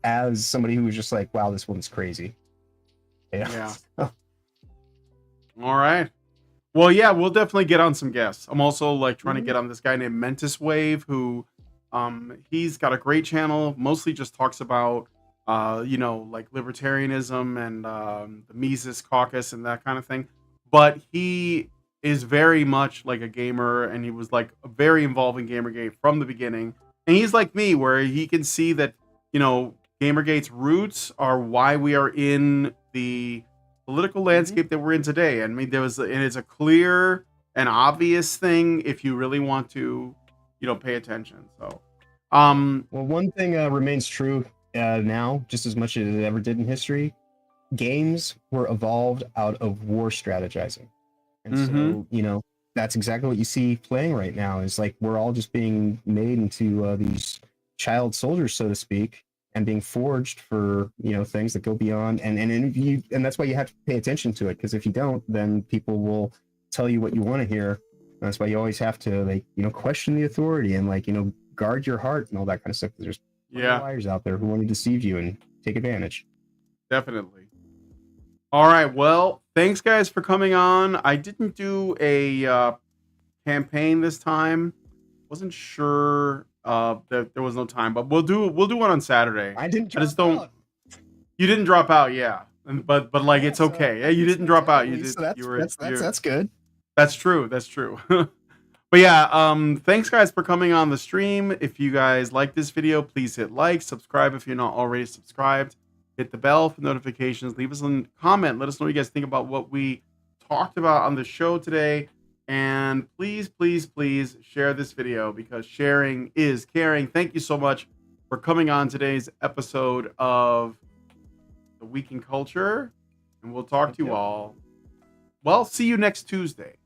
as somebody who was just like, wow, this one's crazy. Yeah. All right. Well, yeah, we'll definitely get on some guests. I'm also like trying to get on this guy named Mentis Wave, who he's got a great channel, mostly just talks about like libertarianism and the Mises Caucus and that kind of thing. But he is very much like a gamer, and he was like very involved in Gamergate from the beginning. And he's like me, where he can see that Gamergate's roots are why we are in the political landscape that we're in today. I mean, and it's a clear and obvious thing if you really want to, pay attention. So, well, one thing remains true now, just as much as it ever did in history. Games were evolved out of war strategizing. And so, that's exactly what you see playing right now is like we're all just being made into these child soldiers, so to speak, and being forged for, things that go beyond. And that's why you have to pay attention to it, because if you don't, then people will tell you what you want to hear. And that's why you always have to, question the authority and, guard your heart and all that kind of stuff. Because there's liars out there who want to deceive you and take advantage. Definitely. All right. Well, thanks guys for coming on. I didn't do a campaign this time. Wasn't sure that there was no time, but we'll do one on Saturday. I just don't. Out. You didn't drop out, yeah. But it's okay. Yeah, you didn't drop out. You did. So that's good. That's true. That's true. But yeah, thanks guys for coming on the stream. If you guys like this video, please hit like, subscribe if you're not already subscribed. Hit the bell for notifications. Leave us a comment. Let us know what you guys think about what we talked about on the show today. And please, please, please share this video because sharing is caring. Thank you so much for coming on today's episode of The Week in Culture. And we'll talk to you all. Well, see you next Tuesday.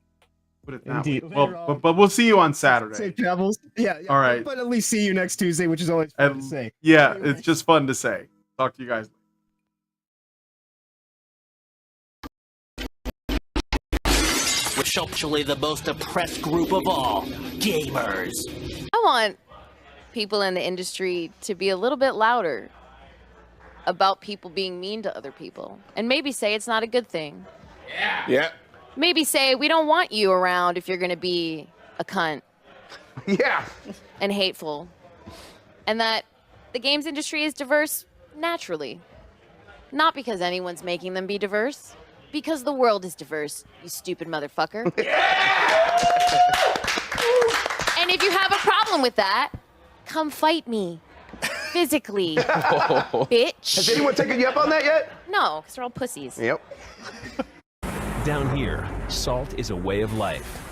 Put it that way. Well, but we'll see you on Saturday. Safe travels. Yeah. All right. But at least see you next Tuesday, which is always fun to say. Yeah, anyway. It's just fun to say. Talk to you guys. We're socially the most oppressed group of all, gamers. I want people in the industry to be a little bit louder about people being mean to other people. And maybe say it's not a good thing. Yeah. Maybe say we don't want you around if you're going to be a cunt. Yeah. And hateful. And that the games industry is diverse naturally. Not because anyone's making them be diverse. Because the world is diverse, you stupid motherfucker. And if you have a problem with that, come fight me. Physically. Bitch. Has anyone taken you up on that yet? No, because they're all pussies. Yep. Down here, salt is a way of life.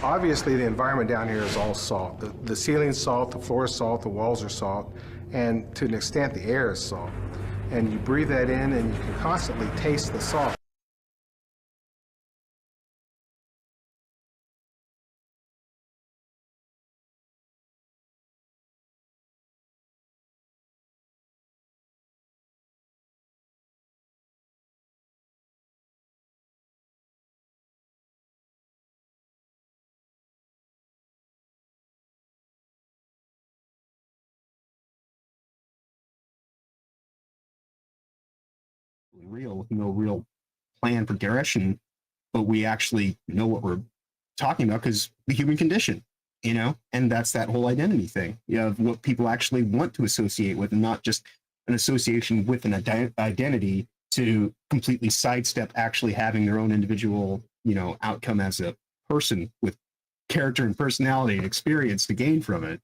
Obviously, the environment down here is all salt. The ceiling's salt, the floor is salt, the walls are salt, and to an extent, the air is salt. And you breathe that in, and you can constantly taste the salt. Real, no real plan for direction, but we actually know what we're talking about because the human condition, and that's that whole identity thing. Of what people actually want to associate with, and not just an association with an identity to completely sidestep actually having their own individual, outcome as a person with character and personality and experience to gain from it.